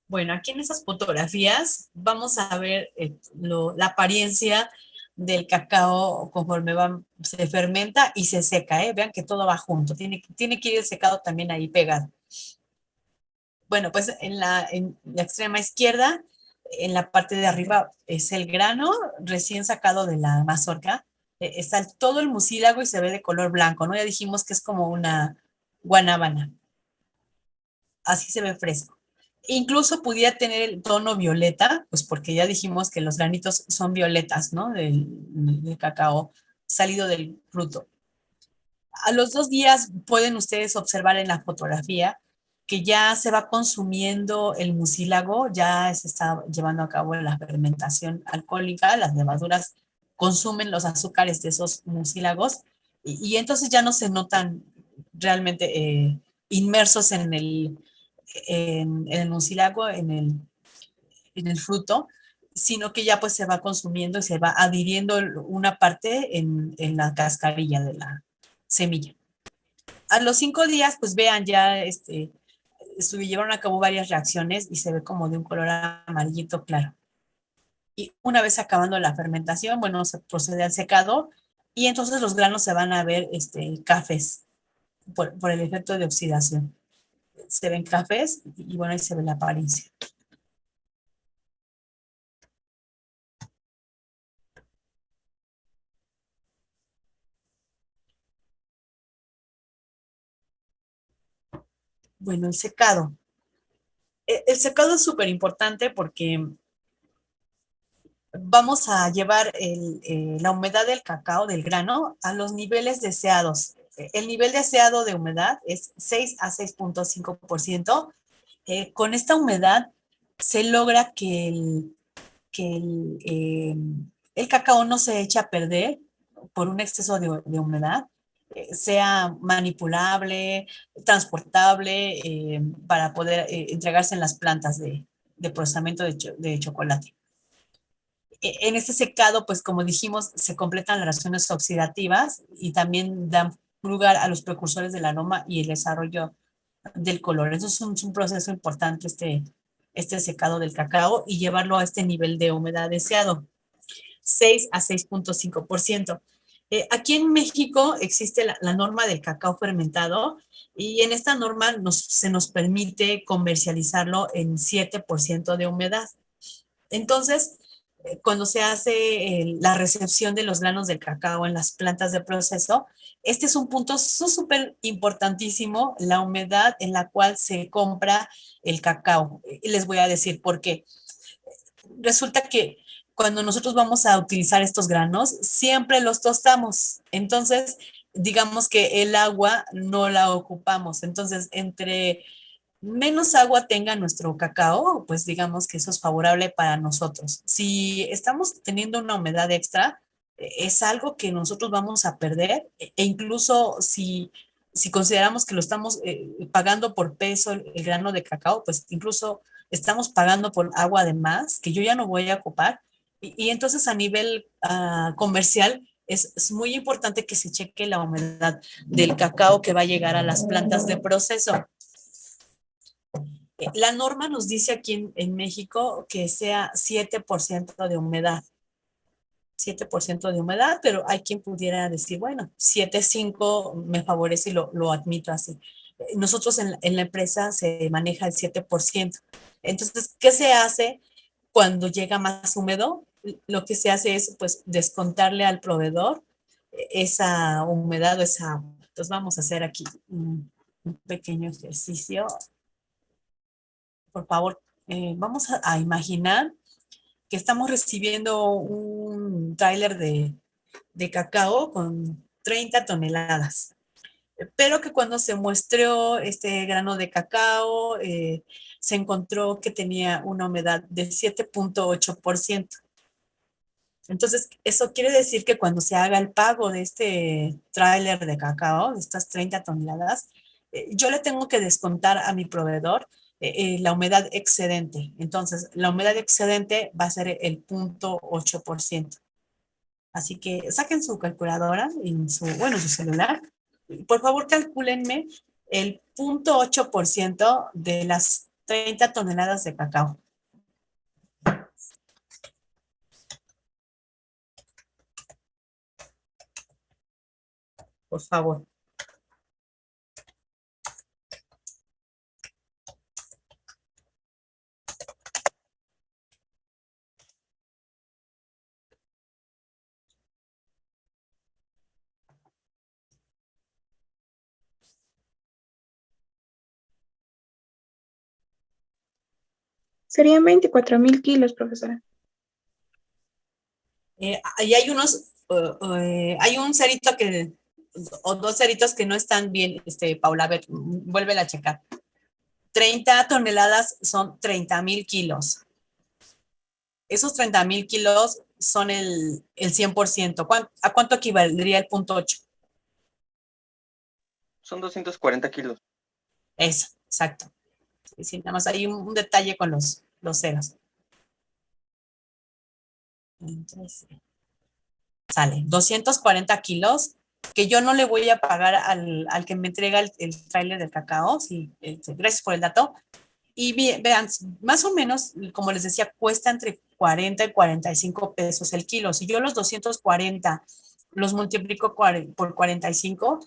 Bueno, aquí en esas fotografías vamos a ver la apariencia del cacao conforme se fermenta y se seca, ¿eh? Vean que todo va junto, tiene que ir el secado también ahí pegado. Bueno, pues en la extrema izquierda, en la parte de arriba, es el grano recién sacado de la mazorca. Está todo el mucílago y se ve de color blanco, ¿no? Ya dijimos que es como una guanábana. Así se ve fresco. Incluso pudiera tener el tono violeta, pues porque ya dijimos que los granitos son violetas, ¿no? Del cacao salido del fruto. A los 2 días pueden ustedes observar en la fotografía que ya se va consumiendo el mucílago, ya se está llevando a cabo la fermentación alcohólica, las levaduras consumen los azúcares de esos mucílagos y entonces ya no se notan realmente inmersos en el mucílago, en el fruto, sino que ya pues se va consumiendo y se va adhiriendo una parte en la cascarilla de la semilla. A los 5 días, pues vean, ya llevaron a cabo varias reacciones y se ve como de un color amarillito claro. Y una vez acabando la fermentación, bueno, se procede al secado y entonces los granos se van a ver cafés por el efecto de oxidación. Se ven cafés y bueno, ahí se ve la apariencia. Bueno, el secado. El secado es súper importante porque vamos a llevar la humedad del cacao, del grano, a los niveles deseados. El nivel deseado de humedad es 6 a 6,5%. Con esta humedad se logra que el cacao no se eche a perder por un exceso de humedad, sea manipulable, transportable, para poder entregarse en las plantas de procesamiento de chocolate. En este secado, pues como dijimos, se completan las reacciones oxidativas y también dan lugar a los precursores del aroma y el desarrollo del color. Eso es un proceso importante, este secado del cacao y llevarlo a este nivel de humedad deseado, 6 a 6,5%. Aquí en México existe la norma del cacao fermentado y en esta norma se nos permite comercializarlo en 7% de humedad. Entonces, cuando se hace la recepción de los granos del cacao en las plantas de proceso, este es un punto súper importantísimo, la humedad en la cual se compra el cacao. Y les voy a decir por qué. Resulta que cuando nosotros vamos a utilizar estos granos, siempre los tostamos. Entonces, digamos que el agua no la ocupamos. Entonces, entre menos agua tenga nuestro cacao, pues digamos que eso es favorable para nosotros. Si estamos teniendo una humedad extra, es algo que nosotros vamos a perder e incluso si consideramos que lo estamos pagando por peso el grano de cacao, pues incluso estamos pagando por agua de más que yo ya no voy a ocupar. Y entonces a nivel comercial es muy importante que se cheque la humedad del cacao que va a llegar a las plantas de proceso. La norma nos dice aquí en México que sea 7% de humedad. 7% de humedad, pero hay quien pudiera decir, bueno, 7,5 me favorece y lo admito así. Nosotros en la empresa se maneja el 7%. Entonces, ¿qué se hace cuando llega más húmedo? Lo que se hace es, pues, descontarle al proveedor esa humedad o esa... Entonces, vamos a hacer aquí un pequeño ejercicio. Por favor, vamos a imaginar que estamos recibiendo un tráiler de cacao con 30 toneladas, pero que cuando se muestreó este grano de cacao, se encontró que tenía una humedad de 7,8%. Entonces, eso quiere decir que cuando se haga el pago de este tráiler de cacao, de estas 30 toneladas, yo le tengo que descontar a mi proveedor la humedad excedente. Entonces, la humedad excedente va a ser el 0,8%. Así que saquen su calculadora en su celular. Por favor, calcúlenme el 0,8% de las 30 toneladas de cacao. Por favor. Serían 24.000 kilos, profesora. Y hay un cerito que o dos ceritos que no están bien, Paula, a ver, vuélvela a checar. 30 toneladas son 30,000 kilos. Esos 30,000 kilos son el 100%. ¿A cuánto equivaldría el punto 8? Son 240 kilos. Eso, exacto. Sí, nada más hay un detalle con los ceros. Entonces, sale 240 kilos que yo no le voy a pagar al que me entrega el tráiler del cacao. Sí, gracias por el dato. Y vean, más o menos, como les decía, cuesta entre 40 y 45 pesos el kilo. Si yo los 240 los multiplico por 45,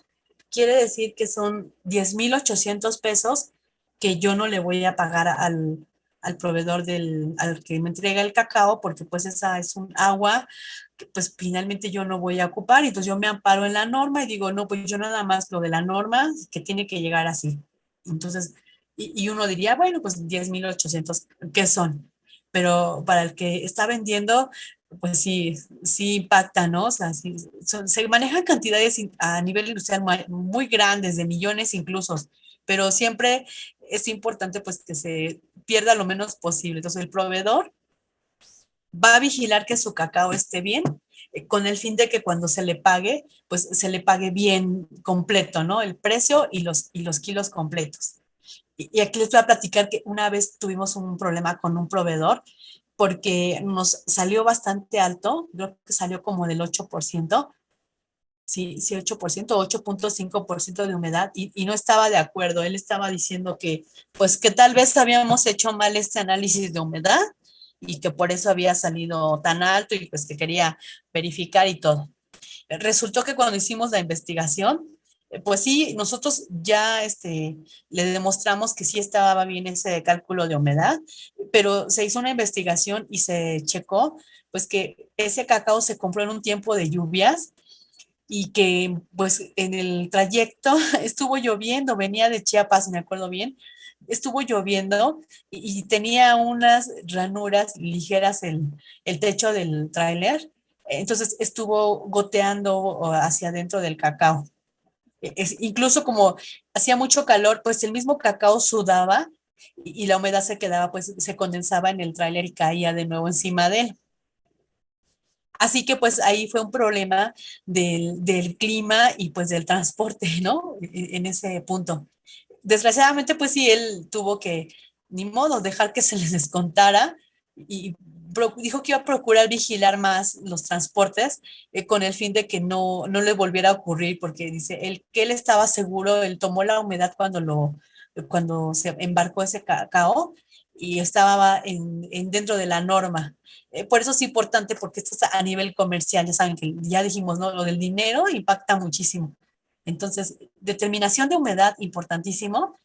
quiere decir que son 10,800 pesos que yo no le voy a pagar al proveedor al que me entrega el cacao, porque pues esa es un agua que pues finalmente yo no voy a ocupar. Y entonces yo me amparo en la norma y digo, no, pues yo nada más lo de la norma que tiene que llegar así. Entonces, y uno diría, bueno, pues 10,800, ¿qué son? Pero para el que está vendiendo, pues sí, sí impacta, ¿no? O sea, sí, se manejan cantidades a nivel industrial muy grandes, de millones incluso, pero siempre es importante pues que se pierda lo menos posible. Entonces el proveedor va a vigilar que su cacao esté bien, con el fin de que cuando se le pague, pues se le pague bien completo, ¿no? El precio y los kilos completos. Y aquí les voy a platicar que una vez tuvimos un problema con un proveedor porque nos salió bastante alto, creo que salió como del 8%, sí, sí, 8%, 8,5% de humedad, y no estaba de acuerdo. Él estaba diciendo que, pues, que tal vez habíamos hecho mal este análisis de humedad y que por eso había salido tan alto y pues que quería verificar y todo. Resultó que cuando hicimos la investigación, pues sí, nosotros ya le demostramos que sí estaba bien ese cálculo de humedad, pero se hizo una investigación y se checó, pues que ese cacao se compró en un tiempo de lluvias y que pues en el trayecto estuvo lloviendo, venía de Chiapas, me acuerdo bien, estuvo lloviendo y tenía unas ranuras ligeras el techo del tráiler, entonces estuvo goteando hacia adentro del cacao. Incluso como hacía mucho calor, pues el mismo cacao sudaba y la humedad se quedaba, pues se condensaba en el tráiler y caía de nuevo encima de él. Así que pues ahí fue un problema del clima y pues del transporte, ¿no? En ese punto. Desgraciadamente pues sí, él tuvo que, ni modo, dejar que se les descontara y dijo que iba a procurar vigilar más los transportes, con el fin de que no le volviera a ocurrir, porque dice él que él estaba seguro, él tomó la humedad cuando se embarcó ese cacao y estaba dentro de la norma. Por eso es importante, porque esto es a nivel comercial, ya saben que ya dijimos, ¿no? Lo del dinero impacta muchísimo. Entonces, determinación de humedad, importantísimo,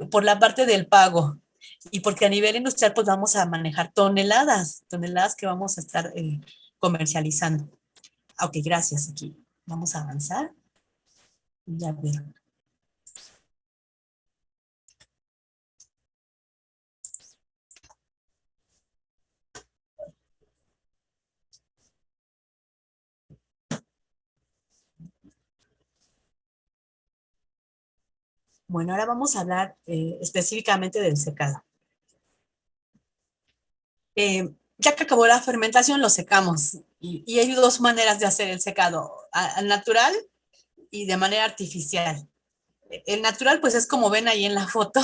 por la parte del pago. Y porque a nivel industrial, pues vamos a manejar toneladas que vamos a estar comercializando. Ok, gracias. Aquí vamos a avanzar. Ya vieron. Bueno, ahora vamos a hablar específicamente del secado. Ya que acabó la fermentación, lo secamos. Y hay dos maneras de hacer el secado, al natural y de manera artificial. El natural, pues es como ven ahí en la foto,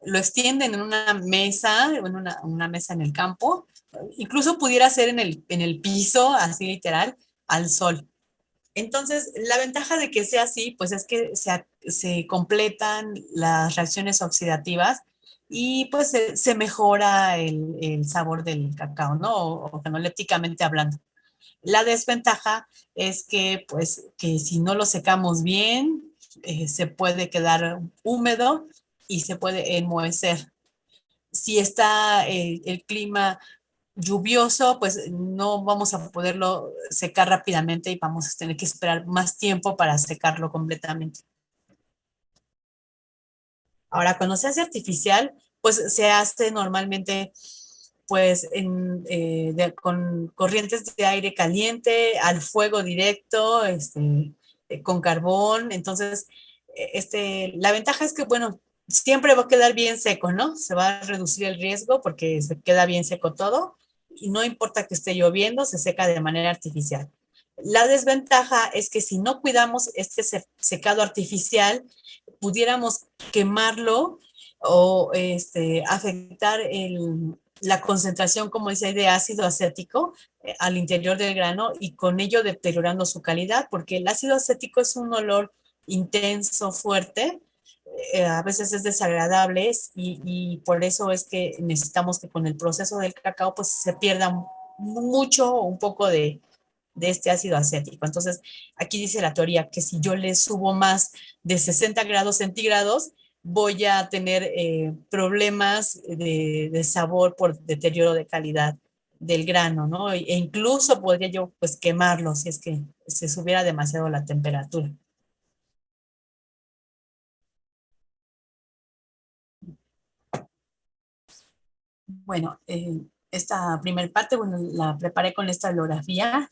lo extienden en una mesa, en una mesa en el campo, incluso pudiera ser en el piso, así literal, al sol. Entonces, la ventaja de que sea así, pues es que se completan las reacciones oxidativas y pues se mejora el sabor del cacao, ¿no? O organolépticamente hablando. La desventaja es que, pues, que si no lo secamos bien, se puede quedar húmedo y se puede enmohecer. Si está el clima lluvioso, pues no vamos a poderlo secar rápidamente y vamos a tener que esperar más tiempo para secarlo completamente. Ahora, cuando se hace artificial, pues se hace normalmente pues con corrientes de aire caliente, al fuego directo, con carbón. Entonces, la ventaja es que, bueno, siempre va a quedar bien seco, ¿no? Se va a reducir el riesgo porque se queda bien seco todo y no importa que esté lloviendo, se seca de manera artificial. La desventaja es que si no cuidamos este secado artificial, pudiéramos quemarlo o afectar la concentración, como dice, de ácido acético al interior del grano y con ello deteriorando su calidad, porque el ácido acético es un olor intenso, fuerte, a veces es desagradable y por eso es que necesitamos que con el proceso del cacao pues se pierda mucho o un poco de este ácido acético. Entonces, aquí dice la teoría que si yo le subo más de 60 grados centígrados, voy a tener problemas de sabor por deterioro de calidad del grano, ¿no? E incluso podría yo pues quemarlo si es que se subiera demasiado la temperatura. Bueno, esta primera parte, bueno, la preparé con esta bibliografía.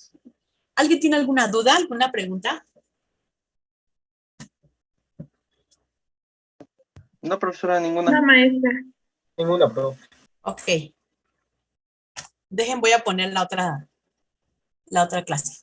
¿Alguien tiene alguna duda, alguna pregunta? No, profesora, No, ninguna. maestra. Ninguna, profe. Ok, dejen, voy a poner la otra clase.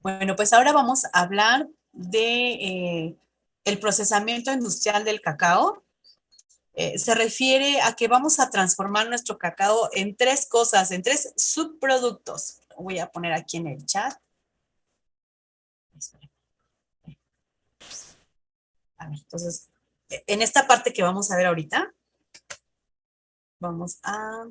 Bueno, pues ahora vamos a hablar de el procesamiento industrial del cacao. Se refiere a que vamos a transformar nuestro cacao en tres cosas, en tres subproductos. Voy a poner aquí en el chat. A ver, entonces, en esta parte que vamos a ver ahorita, vamos a...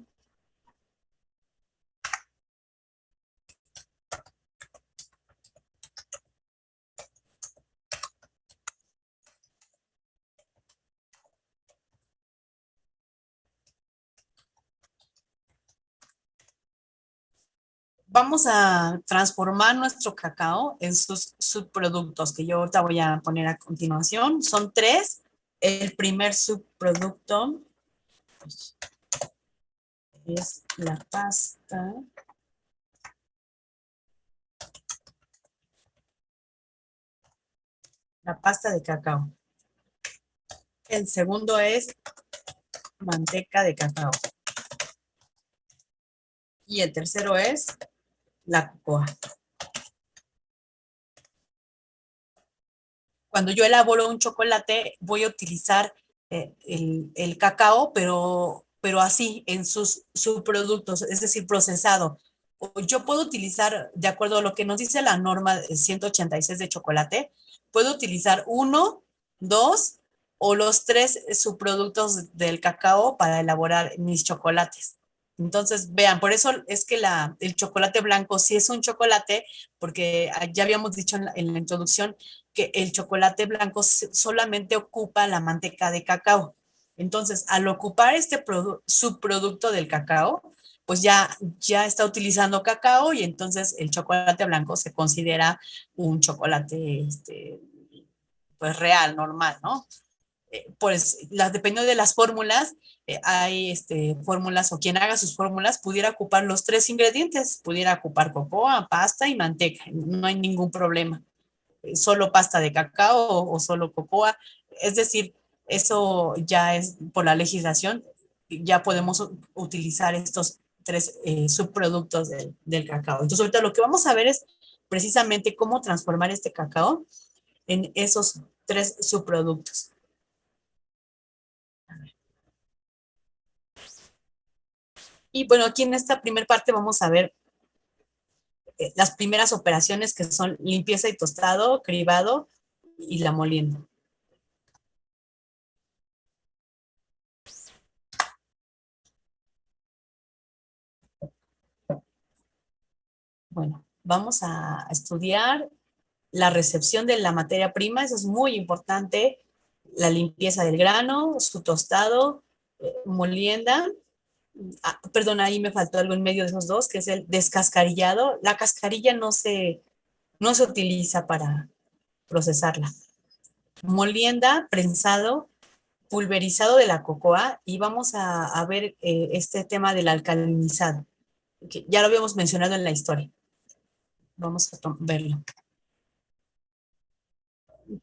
Vamos a transformar nuestro cacao en sus subproductos, que yo ahorita voy a poner a continuación. Son tres. El primer subproducto es la pasta de cacao. El segundo es manteca de cacao. Y el tercero es la cocoa. Cuando yo elaboro un chocolate, voy a utilizar el cacao, pero así, en sus subproductos, es decir, procesado. O yo puedo utilizar, de acuerdo a lo que nos dice la norma 186 de chocolate, puedo utilizar uno, dos o los tres subproductos del cacao para elaborar mis chocolates. Entonces, vean, por eso es que el chocolate blanco sí es un chocolate, porque ya habíamos dicho en la introducción que el chocolate blanco solamente ocupa la manteca de cacao. Entonces, al ocupar este subproducto del cacao, pues ya está utilizando cacao y entonces el chocolate blanco se considera un chocolate pues real, normal, ¿no? Pues dependiendo de las fórmulas, hay fórmulas o quien haga sus fórmulas pudiera ocupar los tres ingredientes, pudiera ocupar cocoa, pasta y manteca, no hay ningún problema. Solo pasta de cacao o solo cocoa, es decir, eso ya es por la legislación, ya podemos utilizar estos tres subproductos del cacao. Entonces ahorita lo que vamos a ver es precisamente cómo transformar este cacao en esos tres subproductos. Y bueno, aquí en esta primera parte vamos a ver las primeras operaciones que son limpieza y tostado, cribado y la molienda. Bueno, vamos a estudiar la recepción de la materia prima, eso es muy importante, la limpieza del grano, su tostado, molienda. Perdón, ahí me faltó algo en medio de esos dos, que es el descascarillado. La cascarilla no se utiliza para procesarla. Molienda, prensado, pulverizado de la cocoa, y vamos a ver este tema del alcalinizado, que ya lo habíamos mencionado en la historia. Vamos a verlo.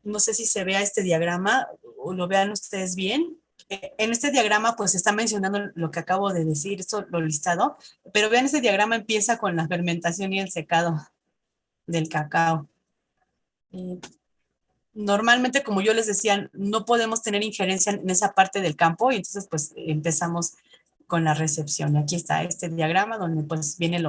No sé si se vea este diagrama o lo vean ustedes bien. En este diagrama pues está mencionando lo que acabo de decir, esto lo listado, pero vean, este diagrama empieza con la fermentación y el secado del cacao. Normalmente, como yo les decía, no podemos tener injerencia en esa parte del campo, y entonces pues empezamos con la recepción. Y aquí está este diagrama donde pues vienen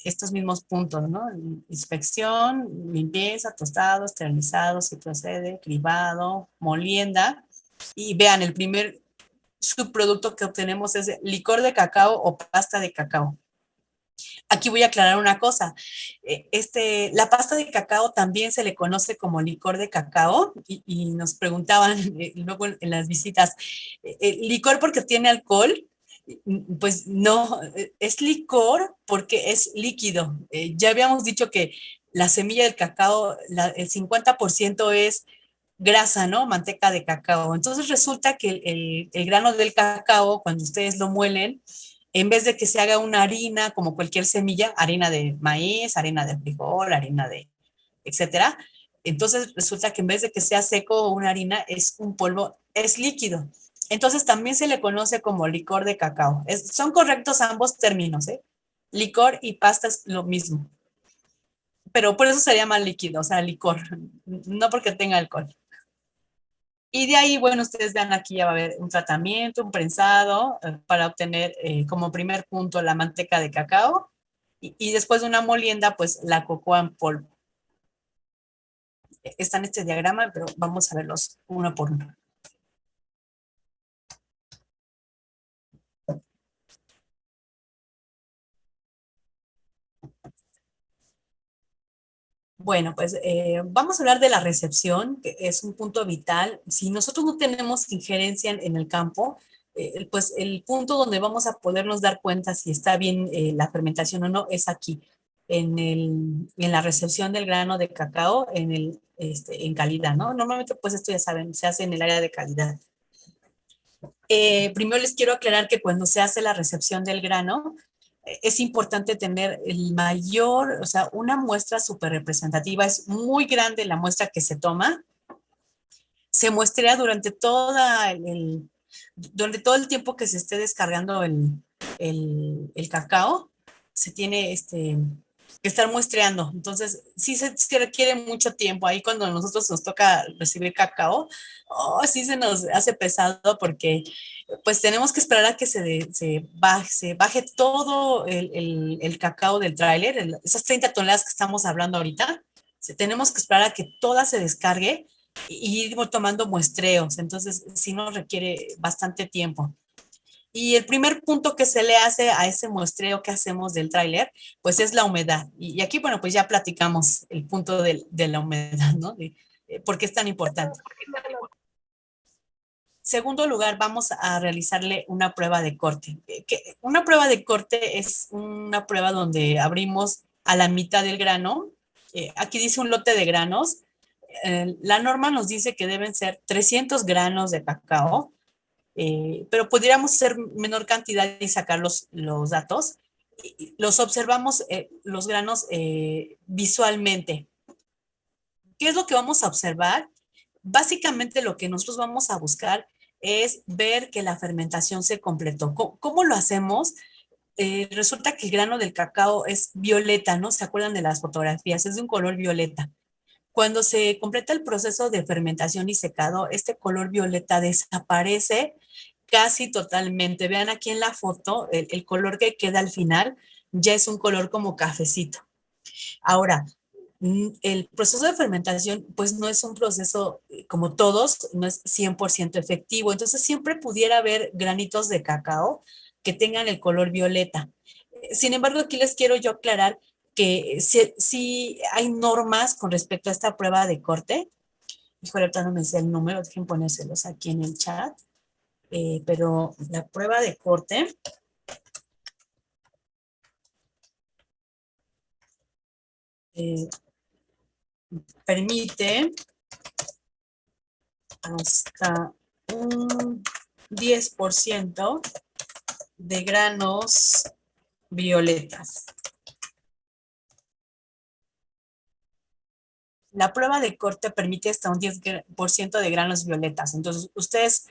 estos mismos puntos, ¿no? Inspección, limpieza, tostado, esterilizado, si procede, cribado, molienda. Y vean, el primer subproducto que obtenemos es licor de cacao o pasta de cacao. Aquí voy a aclarar una cosa. La pasta de cacao también se le conoce como licor de cacao, y nos preguntaban luego en las visitas, ¿licor porque tiene alcohol? Pues no, es licor porque es líquido. Ya habíamos dicho que la semilla del cacao, el 50% es grasa, ¿no? Manteca de cacao. Entonces resulta que el grano del cacao, cuando ustedes lo muelen, en vez de que se haga una harina como cualquier semilla, harina de maíz, harina de frijol, harina de, etcétera, entonces resulta que en vez de que sea seco una harina, es un polvo, es líquido. Entonces también se le conoce como licor de cacao. Son correctos ambos términos, ¿eh? Licor y pasta es lo mismo, pero por eso se llama líquido, o sea, licor, no porque tenga alcohol. Y de ahí, bueno, ustedes vean, aquí ya va a haber un tratamiento, un prensado, para obtener como primer punto la manteca de cacao, y después de una molienda, pues la cocoa en polvo. Está en este diagrama, pero vamos a verlos uno por uno. Bueno, pues vamos a hablar de la recepción, que es un punto vital. Si nosotros no tenemos injerencia en el campo, pues el punto donde vamos a podernos dar cuenta si está bien la fermentación o no es aquí, en la recepción del grano de cacao, en calidad, ¿no? Normalmente, pues esto ya saben, se hace en el área de calidad. Primero les quiero aclarar que cuando se hace la recepción del grano, es importante tener el mayor, o sea, una muestra súper representativa. Es muy grande la muestra que se toma. Se muestrea durante todo el tiempo que se esté descargando el cacao. Se tiene que estar muestreando. Entonces, sí se requiere mucho tiempo. Ahí cuando a nosotros nos toca recibir cacao, oh, sí se nos hace pesado, porque pues tenemos que esperar a que se baje todo el cacao del tráiler, esas 30 toneladas que estamos hablando ahorita. Tenemos que esperar a que toda se descargue y ir tomando muestreos. Entonces, sí nos requiere bastante tiempo. Y el primer punto que se le hace a ese muestreo que hacemos del tráiler, pues es la humedad. Y aquí, bueno, pues ya platicamos el punto de la humedad, ¿no? ¿Por qué es tan importante? Segundo lugar, vamos a realizarle una prueba de corte. Una prueba de corte es una prueba donde abrimos a la mitad del grano. Aquí dice un lote de granos. La norma nos dice que deben ser 300 granos de cacao, pero pudiéramos ser menor cantidad y sacar los datos. Los observamos, los granos, visualmente. ¿Qué es lo que vamos a observar? Básicamente lo que nosotros vamos a buscar es ver que la fermentación se completó. ¿Cómo lo hacemos? Resulta que el grano del cacao es violeta, ¿no? ¿Se acuerdan de las fotografías? Es de un color violeta. Cuando se completa el proceso de fermentación y secado, este color violeta desaparece casi totalmente. Vean aquí en la foto, el color que queda al final ya es un color como cafecito. Ahora, el proceso de fermentación, pues no es un proceso, como todos, no es 100% efectivo. Entonces siempre pudiera haber granitos de cacao que tengan el color violeta. Sin embargo, aquí les quiero yo aclarar que sí hay normas con respecto a esta prueba de corte. Híjole, ahorita no me sé el número, dejen ponérselos aquí en el chat. Pero la prueba de corte eh, permite hasta un 10% de granos violetas. La prueba de corte permite hasta un 10% de granos violetas. Entonces, ustedes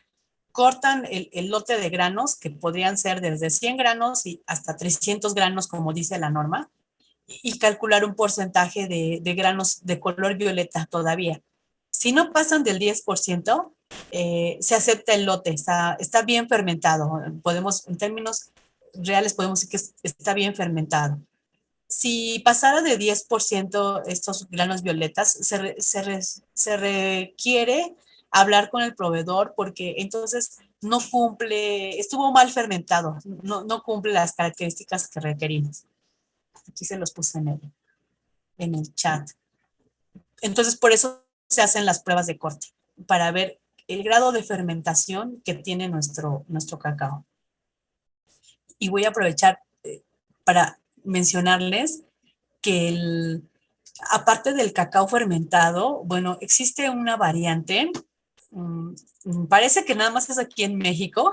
cortan el lote de granos, que podrían ser desde 100 granos y hasta 300 granos, como dice la norma, y calcular un porcentaje de granos de color violeta todavía. Si no pasan del 10%, se acepta el lote, está bien fermentado. Podemos, en términos reales, podemos decir que está bien fermentado. Si pasara de 10% estos granos violetas, se requiere hablar con el proveedor porque entonces no cumple, estuvo mal fermentado, no cumple las características que requerimos. Aquí se los puse en el chat. Entonces, por eso se hacen las pruebas de corte, para ver el grado de fermentación que tiene nuestro cacao. Y voy a aprovechar para mencionarles que aparte del cacao fermentado, bueno, existe una variante, parece que nada más es aquí en México,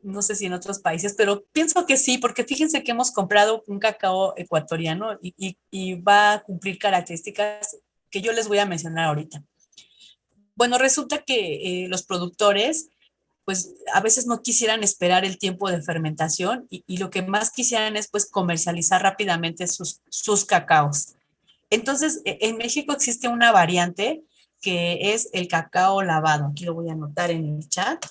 no sé si en otros países, pero pienso que sí, porque fíjense que hemos comprado un cacao ecuatoriano y va a cumplir características que yo les voy a mencionar ahorita. Bueno, resulta que los productores, pues a veces no quisieran esperar el tiempo de fermentación y lo que más quisieran es pues comercializar rápidamente sus cacaos. Entonces, en México existe una variante que es el cacao lavado. Aquí lo voy a anotar en el chat.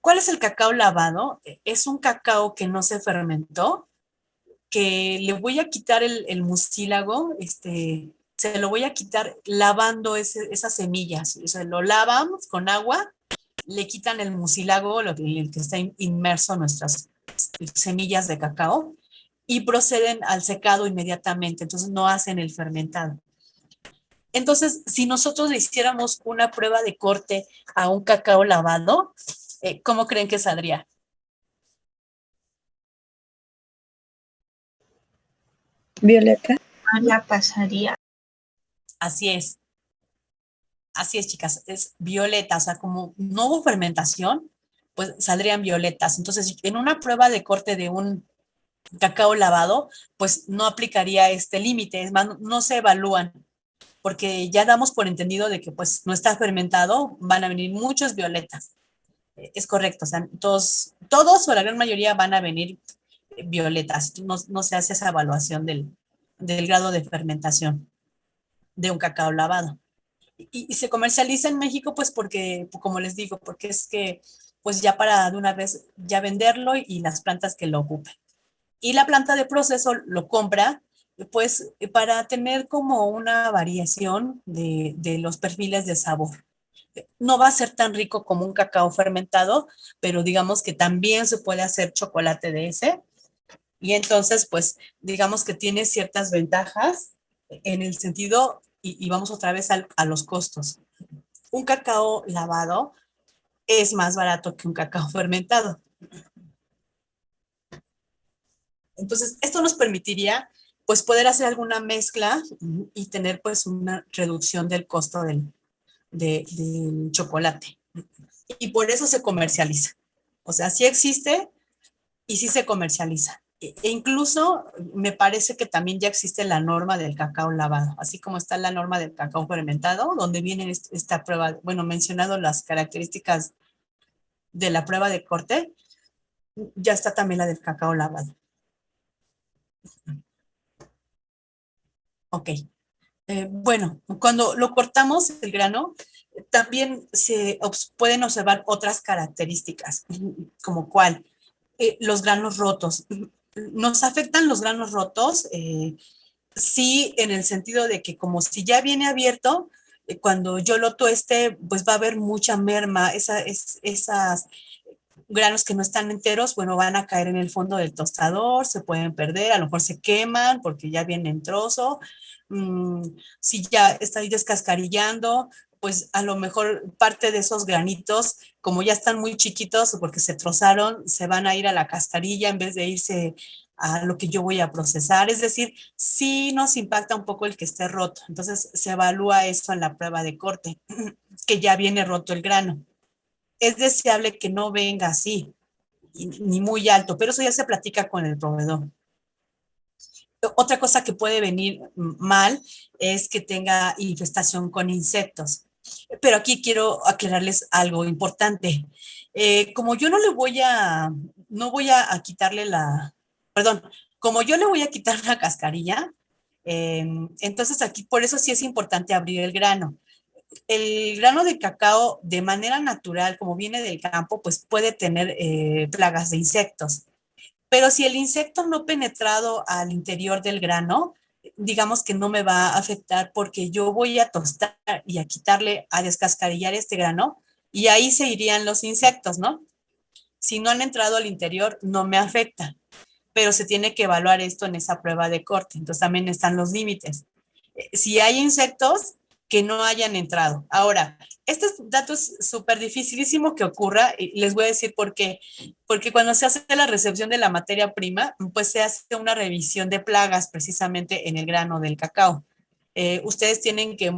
¿Cuál es el cacao lavado? Es un cacao que no se fermentó, que le voy a quitar el mucílago, se lo voy a quitar lavando esas semillas. O sea, lo lavamos con agua, le quitan el mucílago, el que está inmerso en nuestras semillas de cacao, y proceden al secado inmediatamente. Entonces no hacen el fermentado. Entonces, si nosotros le hiciéramos una prueba de corte a un cacao lavado, ¿cómo creen que saldría? Violeta. La pasaría. Así es. Así es, chicas, es violeta, o sea, como no hubo fermentación, pues saldrían violetas. Entonces, en una prueba de corte de un cacao lavado, pues no aplicaría este límite, es más, no se evalúan, porque ya damos por entendido de que pues no está fermentado, van a venir muchos violetas. Es correcto, o sea, todos o la gran mayoría van a venir violetas, no se hace esa evaluación del grado de fermentación de un cacao lavado. Y se comercializa en México, pues porque, como les digo, porque es que, pues ya para de una vez ya venderlo y las plantas que lo ocupen. Y la planta de proceso lo compra, pues para tener como una variación de los perfiles de sabor. No va a ser tan rico como un cacao fermentado, pero digamos que también se puede hacer chocolate de ese. Y entonces, pues, digamos que tiene ciertas ventajas en el sentido, y vamos otra vez a los costos. Un cacao lavado es más barato que un cacao fermentado. Entonces, esto nos permitiría pues poder hacer alguna mezcla y tener pues una reducción del costo del chocolate. Y por eso se comercializa. O sea, sí existe y sí se comercializa. Incluso me parece que también ya existe la norma del cacao lavado, así como está la norma del cacao fermentado, donde viene esta prueba, bueno, mencionado las características de la prueba de corte, ya está también la del cacao lavado. Ok. Bueno, cuando lo cortamos el grano, también se pueden observar otras características, como cuál, los granos rotos. Nos afectan los granos rotos, sí, en el sentido de que como si ya viene abierto, cuando yo lo tueste, pues va a haber mucha merma, esas granos que no están enteros, bueno, van a caer en el fondo del tostador, se pueden perder, a lo mejor se queman porque ya viene en trozo. Mm, si ya está ahí descascarillando, pues a lo mejor parte de esos granitos, como ya están muy chiquitos porque se trozaron, se van a ir a la cascarilla en vez de irse a lo que yo voy a procesar. Es decir, sí nos impacta un poco el que esté roto. Entonces se evalúa eso en la prueba de corte, que ya viene roto el grano. Es deseable que no venga así, ni muy alto, pero eso ya se platica con el proveedor. Otra cosa que puede venir mal es que tenga infestación con insectos. Pero aquí quiero aclararles algo importante. Como yo no voy a quitarle perdón, como yo le voy a quitar la cascarilla, entonces aquí por eso sí es importante abrir el grano de cacao de manera natural, como viene del campo, pues puede tener plagas de insectos. Pero si el insecto no ha penetrado al interior del grano, digamos que no me va a afectar porque yo voy a tostar y a quitarle, a descascarillar este grano y ahí se irían los insectos, ¿no? Si no han entrado al interior, no me afecta, pero se tiene que evaluar esto en esa prueba de corte. Entonces también están los límites. Si hay insectos que no hayan entrado. Ahora, este dato es súper dificilísimo que ocurra y les voy a decir por qué. Porque cuando se hace la recepción de la materia prima, pues se hace una revisión de plagas precisamente en el grano del cacao. Ustedes tienen que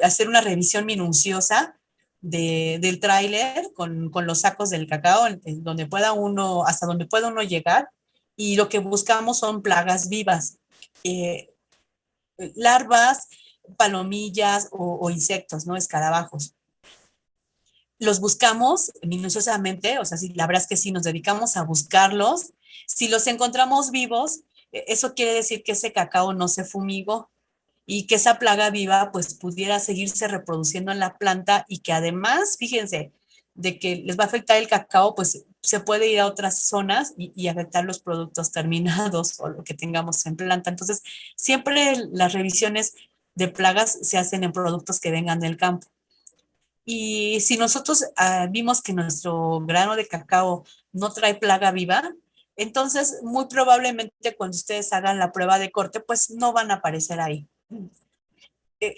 hacer una revisión minuciosa del tráiler con los sacos del cacao, donde pueda uno, hasta donde pueda uno llegar, y lo que buscamos son plagas vivas, eh, larvas, palomillas o insectos, ¿no? Escarabajos. Los buscamos minuciosamente, o sea, sí, la verdad es que sí, nos dedicamos a buscarlos. Si los encontramos vivos, eso quiere decir que ese cacao no se fumigó y que esa plaga viva pues pudiera seguirse reproduciendo en la planta y que además, fíjense, de que les va a afectar el cacao, pues se puede ir a otras zonas y afectar los productos terminados o lo que tengamos en planta. Entonces, siempre las revisiones de plagas se hacen en productos que vengan del campo. Y si nosotros vimos que nuestro grano de cacao no trae plaga viva, entonces muy probablemente cuando ustedes hagan la prueba de corte, pues no van a aparecer ahí.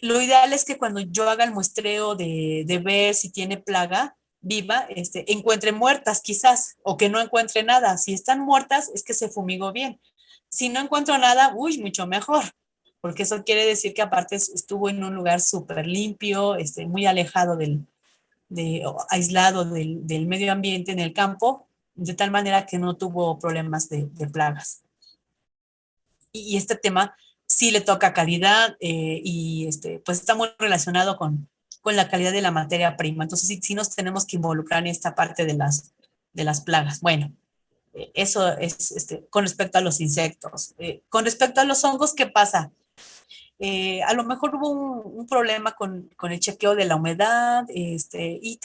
Lo ideal es que cuando yo haga el muestreo de ver si tiene plaga viva, encuentre muertas quizás, o que no encuentre nada. Si están muertas, es que se fumigó bien. Si no encuentro nada, uy, mucho mejor, porque eso quiere decir que aparte estuvo en un lugar súper limpio, muy alejado aislado del medio ambiente en el campo, de tal manera que no tuvo problemas de plagas. Y este tema sí le toca calidad y pues está muy relacionado con la calidad de la materia prima. Entonces sí, sí nos tenemos que involucrar en esta parte de las plagas. Bueno, eso es con respecto a los insectos. Con respecto a los hongos, ¿qué pasa? A lo mejor hubo un problema con el chequeo de la humedad y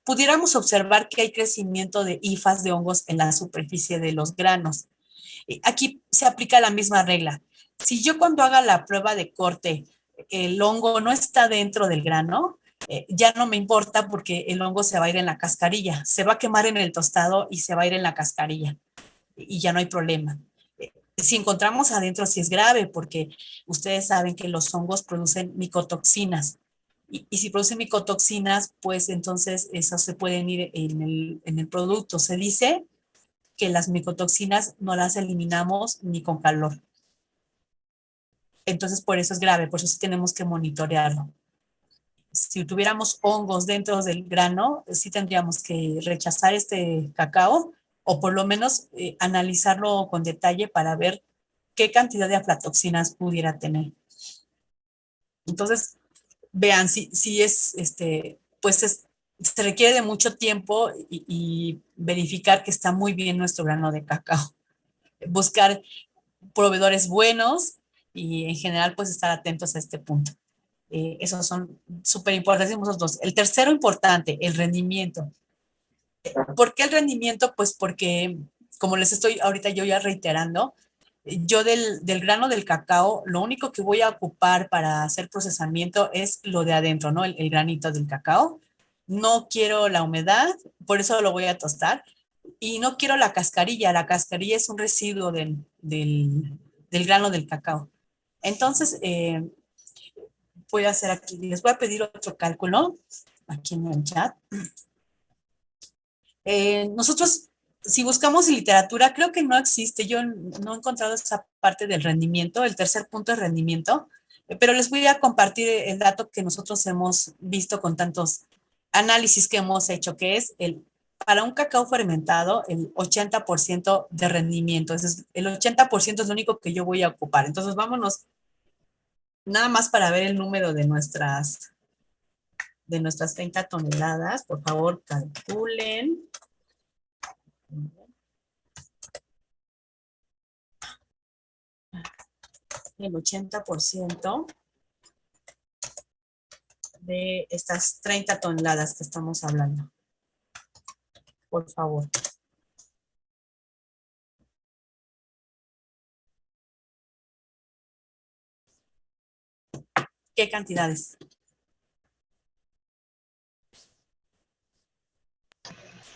pudiéramos observar que hay crecimiento de hifas de hongos en la superficie de los granos. Aquí se aplica la misma regla. Si yo cuando haga la prueba de corte, el hongo no está dentro del grano, ya no me importa porque el hongo se va a ir en la cascarilla, se va a quemar en el tostado y se va a ir en la cascarilla y ya no hay problema. Si encontramos adentro, sí es grave porque ustedes saben que los hongos producen micotoxinas y si producen micotoxinas, pues entonces esas se pueden ir en el producto. Se dice que las micotoxinas no las eliminamos ni con calor. Entonces, por eso es grave, por eso sí tenemos que monitorearlo. Si tuviéramos hongos dentro del grano, sí tendríamos que rechazar este cacao o por lo menos analizarlo con detalle para ver qué cantidad de aflatoxinas pudiera tener. Entonces, vean, si es, pues se requiere de mucho tiempo y verificar que está muy bien nuestro grano de cacao. Buscar proveedores buenos y en general pues estar atentos a este punto. Esos son súper importantísimos los dos. El tercero importante, el rendimiento. ¿Por qué el rendimiento? Pues porque, como les estoy ahorita yo ya reiterando, yo del grano del cacao, lo único que voy a ocupar para hacer procesamiento es lo de adentro, ¿no? El granito del cacao. no quiero la humedad, por eso lo voy a tostar. Y no quiero la cascarilla es un residuo del grano del cacao. Entonces, voy a hacer aquí, les voy a pedir otro cálculo aquí en el chat. Nosotros, si buscamos literatura, creo que no existe, yo no he encontrado esa parte del rendimiento, el tercer punto de rendimiento, pero les voy a compartir el dato que nosotros hemos visto con tantos análisis que hemos hecho, que es para un cacao fermentado, el 80% de rendimiento. Entonces, el 80% es lo único que yo voy a ocupar. Entonces, vámonos nada más para ver el número de nuestras 30 toneladas. Por favor, calculen. El 80% de estas 30 toneladas que estamos hablando. Por favor. ¿Qué cantidades?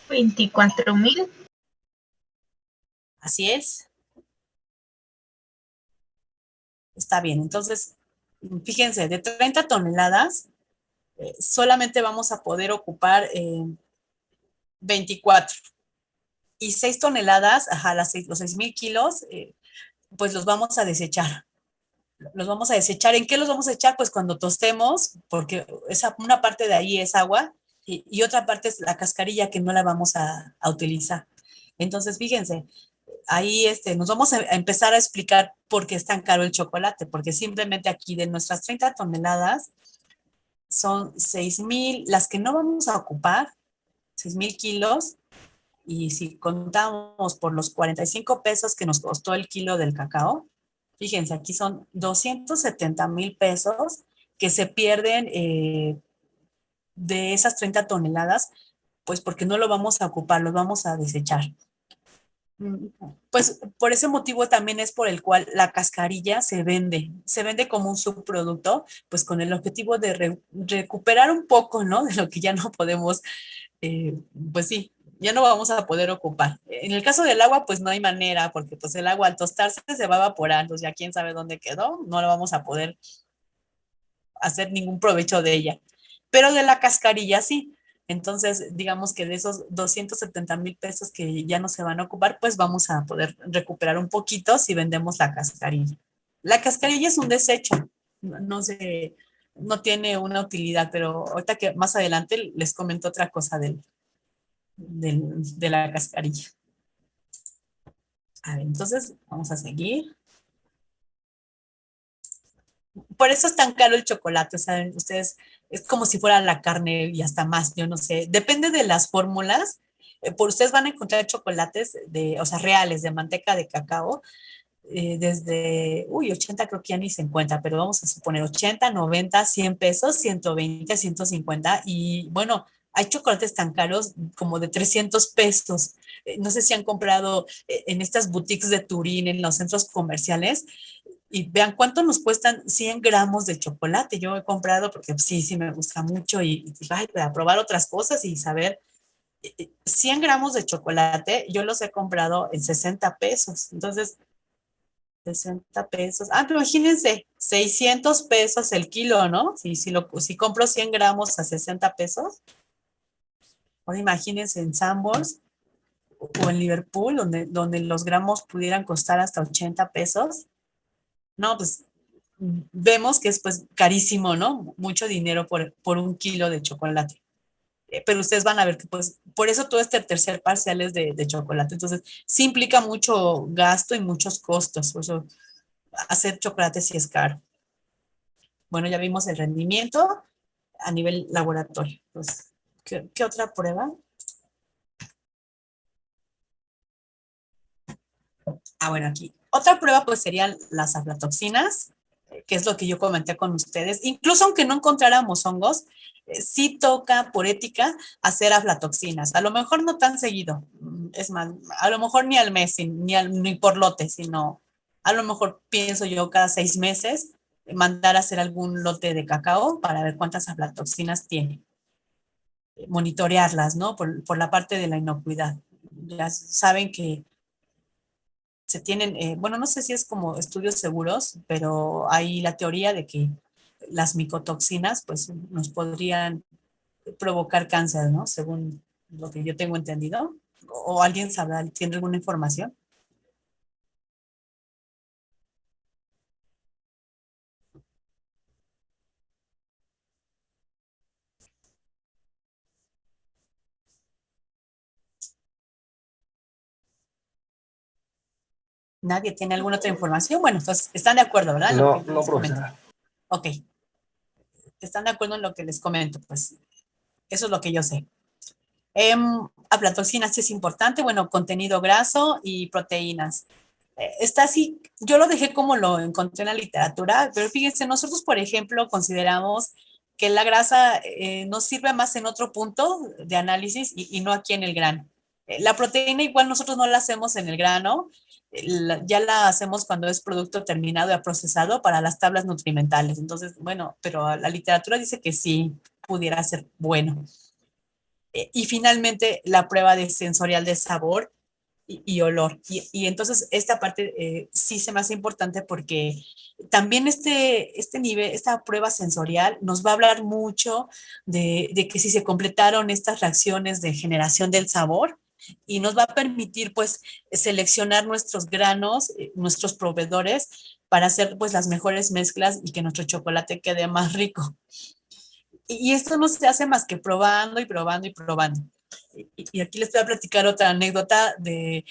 24,000. Así es. Está bien. Entonces, fíjense, de 30 toneladas, solamente vamos a poder ocupar 24. Y 6 toneladas, ajá, los 6,000 kilos, pues los vamos a desechar. Los vamos a desechar. ¿En qué los vamos a echar? Pues cuando tostemos, porque una parte de ahí es agua y otra parte es la cascarilla que no la vamos a utilizar. Entonces, fíjense, ahí nos vamos a empezar a explicar por qué es tan caro el chocolate, porque simplemente aquí de nuestras 30 toneladas son 6,000, las que no vamos a ocupar, 6,000 kilos, y si contamos por los 45 pesos que nos costó el kilo del cacao, fíjense, aquí son 270,000 pesos que se pierden de esas 30 toneladas, pues porque no lo vamos a ocupar, los vamos a desechar. Pues por ese motivo también es por el cual la cascarilla se vende como un subproducto, pues con el objetivo de recuperar un poco, ¿no? De lo que ya no podemos, eh, pues sí, ya no vamos a poder ocupar. En el caso del agua, pues no hay manera, porque pues el agua al tostarse se va a evaporar, entonces ya quién sabe dónde quedó, no lo vamos a poder hacer ningún provecho de ella. Pero de la cascarilla sí. Entonces, digamos que de esos 270,000 pesos que ya no se van a ocupar, pues vamos a poder recuperar un poquito si vendemos la cascarilla. La cascarilla es un desecho, no sé, no tiene una utilidad, pero ahorita que más adelante les comento otra cosa de la cascarilla. A ver, entonces vamos a seguir. Por eso es tan caro el chocolate, ¿saben? Ustedes, es como si fuera la carne y hasta más, yo no sé. Depende de las fórmulas. Por ustedes van a encontrar chocolates o sea, reales, de manteca de cacao, desde, 80 creo que ya ni se encuentra, pero vamos a suponer 80, 90, 100 pesos, 120, 150. Y bueno, hay chocolates tan caros como de 300 pesos. No sé si han comprado en estas boutiques de Turín, en los centros comerciales, y vean cuánto nos cuestan 100 gramos de chocolate. Yo he comprado porque sí, sí me gusta mucho y ay, para probar otras cosas y saber. 100 gramos de chocolate, yo los he comprado en 60 pesos. Entonces, 60 pesos. Ah, pero imagínense, 600 pesos el kilo, ¿no? Si compro 100 gramos a 60 pesos, ahora imagínense en Sanborns o en Liverpool, donde los gramos pudieran costar hasta 80 pesos. No, pues vemos que es pues carísimo, ¿no? Mucho dinero por un kilo de chocolate. Pero ustedes van a ver que pues por eso todo este tercer parcial es de chocolate. Entonces, sí implica mucho gasto y muchos costos. Por eso hacer chocolate sí es caro. Bueno, ya vimos el rendimiento a nivel laboratorio. Pues, ¿qué otra prueba? Ah, bueno, aquí. Otra prueba pues serían las aflatoxinas, que es lo que yo comenté con ustedes. Incluso aunque no encontráramos hongos, sí toca por ética hacer aflatoxinas. A lo mejor no tan seguido, es más, a lo mejor ni al mes, ni por lote, sino a lo mejor pienso yo cada 6 meses mandar a hacer algún lote de cacao para ver cuántas aflatoxinas tiene. monitorearlas, ¿no? Por la parte de la inocuidad. Ya saben que se tienen, bueno, no sé si es como estudios seguros, pero hay la teoría de que las micotoxinas pues nos podrían provocar cáncer, ¿no? Según lo que yo tengo entendido. ¿O alguien sabrá, tiene alguna información? ¿Nadie tiene alguna otra información? Bueno, entonces están de acuerdo, ¿verdad? En lo que No, yo no, les comento. profesora. Ok, están de acuerdo en lo que les comento, pues eso es lo que yo sé. Aflatoxina sí es importante, bueno, contenido graso y proteínas. Está así, yo lo dejé como lo encontré en la literatura, pero fíjense, nosotros, por ejemplo, consideramos que la grasa nos sirve más en otro punto de análisis y no aquí en el grano. La proteína igual nosotros no la hacemos en el grano, ya la hacemos cuando es producto terminado y procesado para las tablas nutrimentales. Entonces, bueno, pero la literatura dice que sí pudiera ser bueno. Y finalmente la prueba de sensorial de sabor y olor. Y entonces esta parte sí se me hace importante porque también este nivel, esta prueba sensorial nos va a hablar mucho de que si se completaron estas reacciones de generación del sabor y nos va a permitir pues seleccionar nuestros granos, nuestros proveedores para hacer pues las mejores mezclas y que nuestro chocolate quede más rico. Y esto no se hace más que probando y probando y probando. Y aquí les voy a platicar otra anécdota de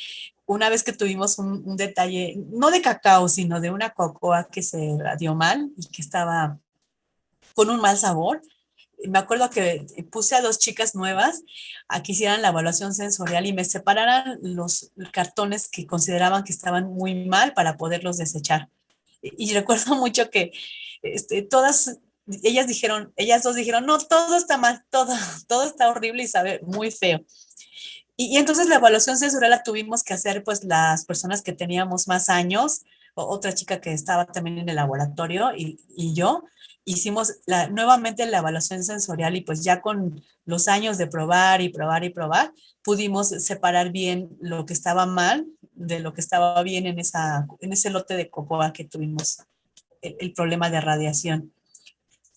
una vez que tuvimos un detalle, no de cacao, sino de una cocoa que se dio mal y que estaba con un mal sabor. Me acuerdo que puse a dos chicas nuevas a que hicieran la evaluación sensorial y me separaran los cartones que consideraban que estaban muy mal para poderlos desechar. Y recuerdo mucho que todas, ellas dos dijeron, no, todo está mal, todo está horrible y sabe muy feo. Y entonces la evaluación sensorial la tuvimos que hacer pues las personas que teníamos más años, otra chica que estaba también en el laboratorio y yo, hicimos nuevamente la evaluación sensorial y pues ya con los años de probar y probar y probar, pudimos separar bien lo que estaba mal de lo que estaba bien en ese lote de cocoa que tuvimos el problema de radiación.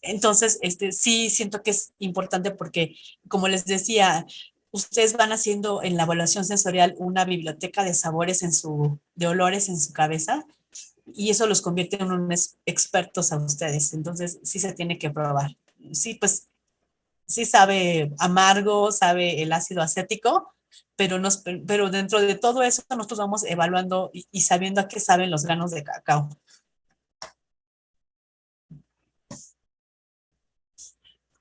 Entonces, sí siento que es importante porque, como les decía, ustedes van haciendo en la evaluación sensorial una biblioteca de sabores de olores en su cabeza y eso los convierte en unos expertos a ustedes. Entonces, sí se tiene que probar. Sí, pues, sí sabe amargo, sabe el ácido acético, pero dentro de todo eso nosotros vamos evaluando y sabiendo a qué saben los granos de cacao.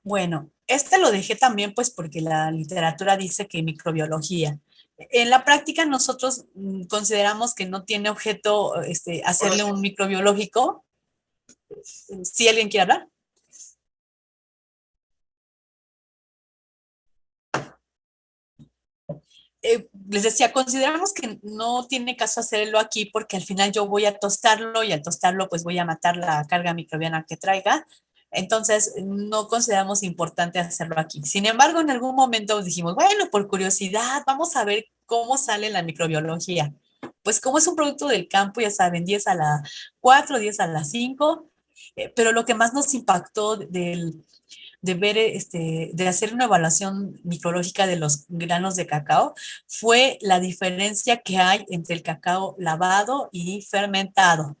Bueno, este lo dejé también pues porque la literatura dice que microbiología. En la práctica nosotros consideramos que no tiene objeto hacerle un microbiológico. Si alguien quiere hablar. Les decía, consideramos que no tiene caso hacerlo aquí porque al final yo voy a tostarlo y al tostarlo pues voy a matar la carga microbiana que traiga. Entonces, no consideramos importante hacerlo aquí. Sin embargo, en algún momento dijimos, bueno, por curiosidad, vamos a ver cómo sale la microbiología. Pues como es un producto del campo, ya saben, 10 a la 4, 10 a la 5, pero lo que más nos impactó de ver, de hacer una evaluación micrológica de los granos de cacao, fue la diferencia que hay entre el cacao lavado y fermentado.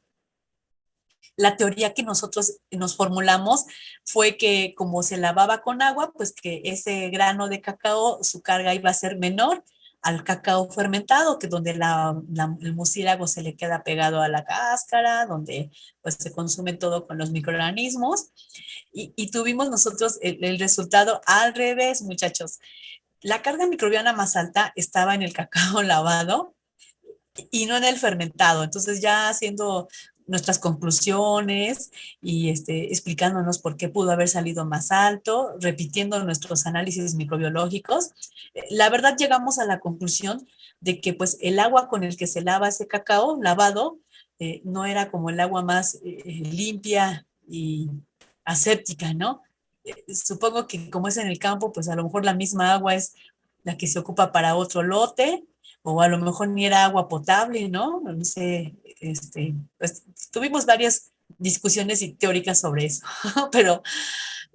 La teoría que nosotros nos formulamos fue que como se lavaba con agua, pues que ese grano de cacao, su carga iba a ser menor al cacao fermentado, que donde el mucílago se le queda pegado a la cáscara, donde pues se consume todo con los microorganismos. Y tuvimos nosotros el resultado al revés, muchachos. La carga microbiana más alta estaba en el cacao lavado y no en el fermentado. Entonces ya haciendo nuestras conclusiones y explicándonos por qué pudo haber salido más alto, repitiendo nuestros análisis microbiológicos, la verdad llegamos a la conclusión de que pues el agua con el que se lava ese cacao lavado no era como el agua más limpia y aséptica, ¿no? Supongo que como es en el campo, pues a lo mejor la misma agua es la que se ocupa para otro lote, o a lo mejor ni era agua potable, ¿no? No sé, pues tuvimos varias discusiones y teóricas sobre eso, pero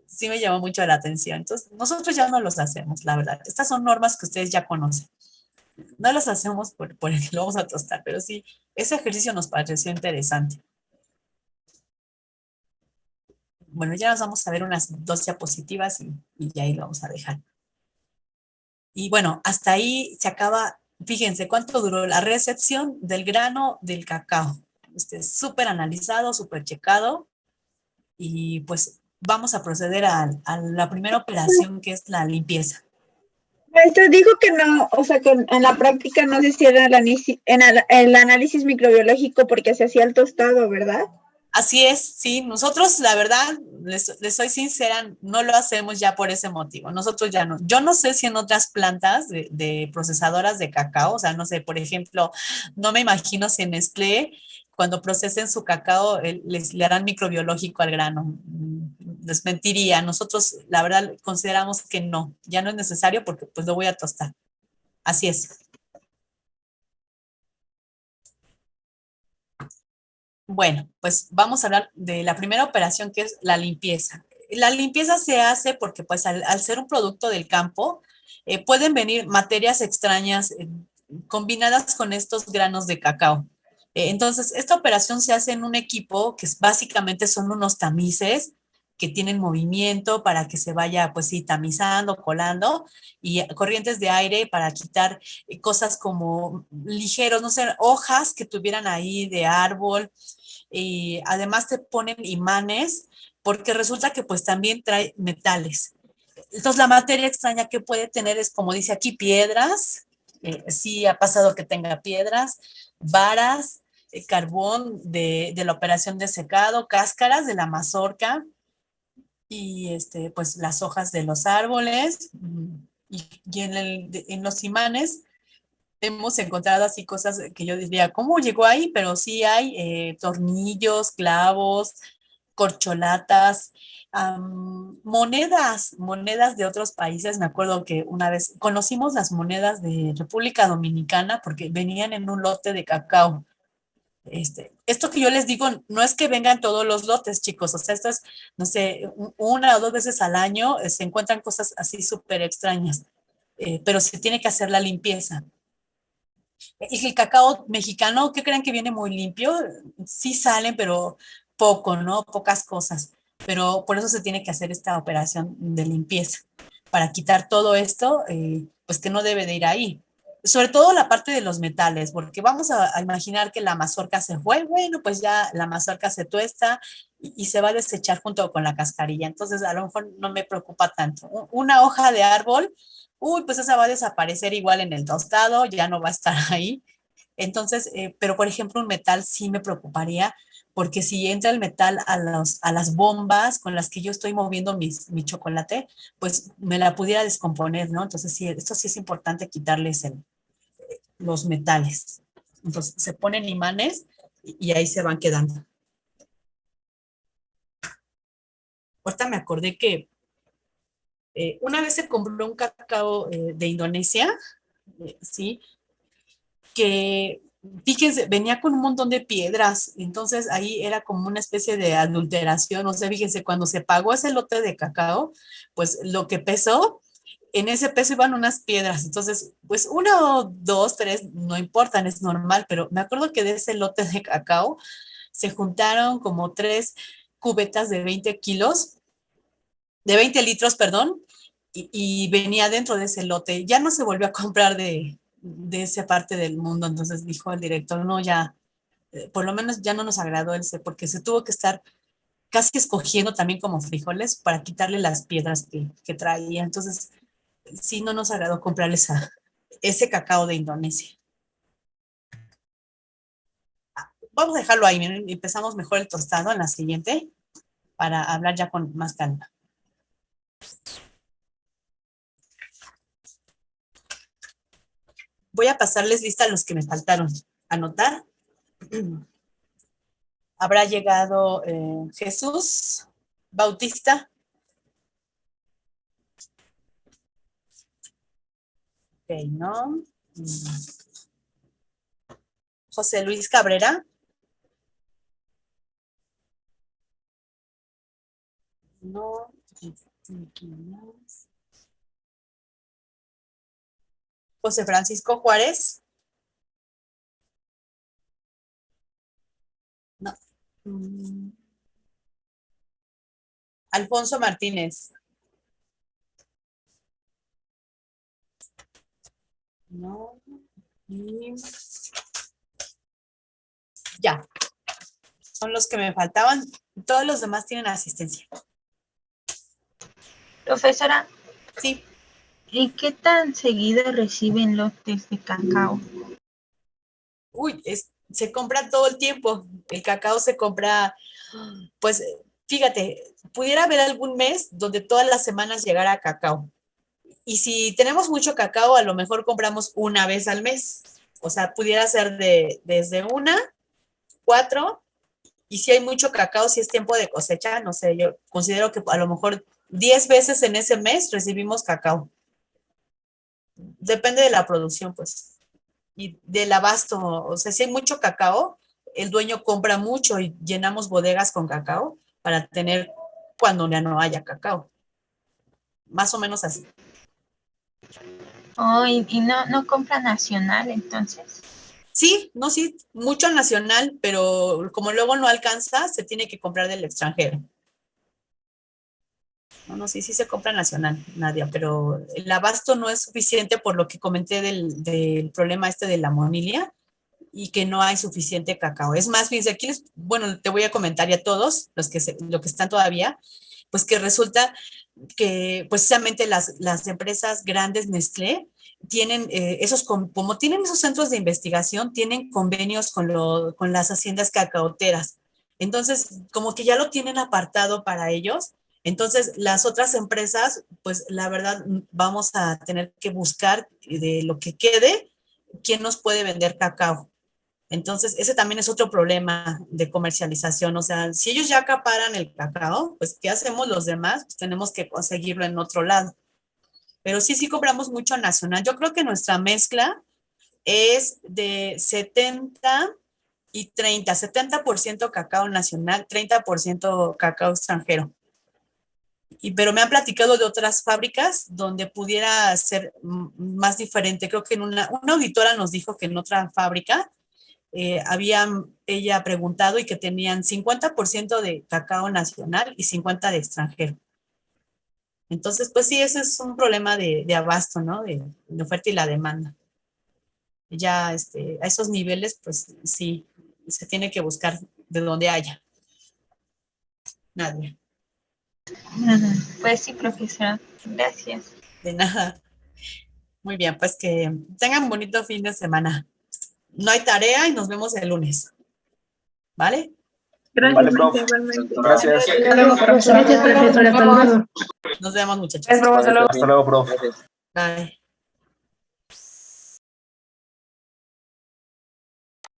sí me llamó mucho la atención. Entonces, nosotros ya no los hacemos, la verdad. Estas son normas que ustedes ya conocen. No las hacemos por el que lo vamos a tostar, pero sí, ese ejercicio nos pareció interesante. Bueno, ya nos vamos a ver unas dos diapositivas y ya ahí lo vamos a dejar. Y bueno, hasta ahí se acaba. Fíjense cuánto duró la recepción del grano del cacao. Súper analizado, súper checado. Y pues vamos a proceder a la primera operación, que es la limpieza. Maestra dijo que no, o sea, que en la práctica no se hacía el análisis microbiológico porque se hacía el tostado, ¿verdad? Así es, sí, nosotros la verdad, les soy sincera, no lo hacemos ya por ese motivo. Nosotros ya no. Yo no sé si en otras plantas de procesadoras de cacao, o sea, no sé, por ejemplo, no me imagino si en Nestlé, cuando procesen su cacao, le harán microbiológico al grano. Les mentiría. Nosotros, la verdad, consideramos que no, ya no es necesario porque pues lo voy a tostar. Así es. Bueno, pues vamos a hablar de la primera operación, que es la limpieza. La limpieza se hace porque pues al ser un producto del campo, pueden venir materias extrañas combinadas con estos granos de cacao. Entonces, esta operación se hace en un equipo que básicamente son unos tamices que tienen movimiento para que se vaya, pues sí, tamizando, colando, y corrientes de aire para quitar cosas como ligeros, no sé, hojas que tuvieran ahí de árbol, y además te ponen imanes porque resulta que pues también trae metales. Entonces la materia extraña que puede tener es, como dice aquí, piedras, sí ha pasado que tenga piedras, varas, carbón de la operación de secado, cáscaras de la mazorca y pues las hojas de los árboles, y en los imanes hemos encontrado así cosas que yo diría, ¿cómo llegó ahí? Pero sí hay tornillos, clavos, corcholatas, monedas de otros países. Me acuerdo que una vez conocimos las monedas de República Dominicana porque venían en un lote de cacao. Esto que yo les digo no es que vengan todos los lotes, chicos, o sea, esto es, no sé, una o dos veces al año se encuentran cosas así súper extrañas, pero se tiene que hacer la limpieza. Y el cacao mexicano, ¿qué creen que viene muy limpio? Sí salen, pero poco, ¿no? Pocas cosas. Pero por eso se tiene que hacer esta operación de limpieza, para quitar todo esto, pues que no debe de ir ahí. Sobre todo la parte de los metales, porque vamos a imaginar que la mazorca se fue, bueno, pues ya la mazorca se tuesta y se va a desechar junto con la cascarilla. Entonces, a lo mejor no me preocupa tanto. Una hoja de árbol, uy, pues esa va a desaparecer igual en el tostado, ya no va a estar ahí. Entonces, pero por ejemplo, un metal sí me preocuparía, porque si entra el metal a las bombas con las que yo estoy moviendo mi chocolate, pues me la pudiera descomponer, ¿no? Entonces, sí, esto sí es importante quitarles los metales. Entonces, se ponen imanes y ahí se van quedando. Ahorita me acordé que una vez se compró un cacao de Indonesia, sí, que, fíjense, venía con un montón de piedras, entonces ahí era como una especie de adulteración, o sea, fíjense, cuando se pagó ese lote de cacao, pues lo que pesó, en ese peso iban unas piedras, entonces, pues uno, dos, tres, no importan, es normal, pero me acuerdo que de ese lote de cacao se juntaron como tres cubetas de 20 kilos, de 20 litros, perdón, y venía dentro de ese lote. Ya no se volvió a comprar de esa parte del mundo, entonces dijo el director, no, ya, por lo menos ya no nos agradó ese, porque se tuvo que estar casi escogiendo también como frijoles para quitarle las piedras que traía. Entonces, sí, no nos agradó comprarles ese cacao de Indonesia. Vamos a dejarlo ahí, miren, empezamos mejor el tostado en la siguiente para hablar ya con más calma. Voy a pasarles lista a los que me faltaron anotar. Habrá llegado Jesús Bautista. Ok, ¿no? José Luis Cabrera. No. José Francisco Juárez. No. Alfonso Martínez. No. Y ya. Son los que me faltaban. Todos los demás tienen asistencia. Profesora, Sí. ¿y qué tan seguido reciben lotes de cacao? Uy, se compra todo el tiempo. El cacao se compra, pues, fíjate, pudiera haber algún mes donde todas las semanas llegara cacao. Y si tenemos mucho cacao, a lo mejor compramos una vez al mes. O sea, pudiera ser desde 1, 4, y si hay mucho cacao, si es tiempo de cosecha, no sé, yo considero que a lo mejor 10 veces en ese mes recibimos cacao. Depende de la producción, pues, y del abasto. O sea, si hay mucho cacao, el dueño compra mucho y llenamos bodegas con cacao para tener cuando ya no haya cacao. Más o menos así. Oh, y no compra nacional, entonces. Sí, no, sí, mucho nacional, pero como luego no alcanza, se tiene que comprar del extranjero. No, sí se compra nacional, Nadia, pero el abasto no es suficiente por lo que comenté del problema este de la monilia y que no hay suficiente cacao. Es más, fíjense, aquí bueno, te voy a comentar ya todos los que, lo que están todavía, pues que resulta que precisamente las empresas grandes Nestlé tienen como tienen esos centros de investigación, tienen convenios con las haciendas cacaoteras. Entonces, como que ya lo tienen apartado para ellos. Entonces, las otras empresas, pues la verdad, vamos a tener que buscar de lo que quede, quién nos puede vender cacao. Entonces, ese también es otro problema de comercialización. O sea, si ellos ya acaparan el cacao, pues, ¿qué hacemos los demás? Pues tenemos que conseguirlo en otro lado. Pero sí compramos mucho nacional. Yo creo que nuestra mezcla es de 70 y 30, 70% cacao nacional, 30% cacao extranjero. Pero me han platicado de otras fábricas donde pudiera ser más diferente. Creo que una auditora nos dijo que en otra fábrica habían ella preguntado y que tenían 50% de cacao nacional y 50% de extranjero. Entonces, pues sí, ese es un problema de abasto, ¿no? De oferta y la demanda. Ya a esos niveles, pues sí, se tiene que buscar de donde haya. Nadie. Pues sí, profesora. Gracias. De nada. Muy bien, pues que tengan un bonito fin de semana. No hay tarea y nos vemos el lunes. ¿Vale? Gracias, Vale, prof. Gracias. Gracias, profesora. Nos vemos, muchachos. Hasta luego, prof. Bye.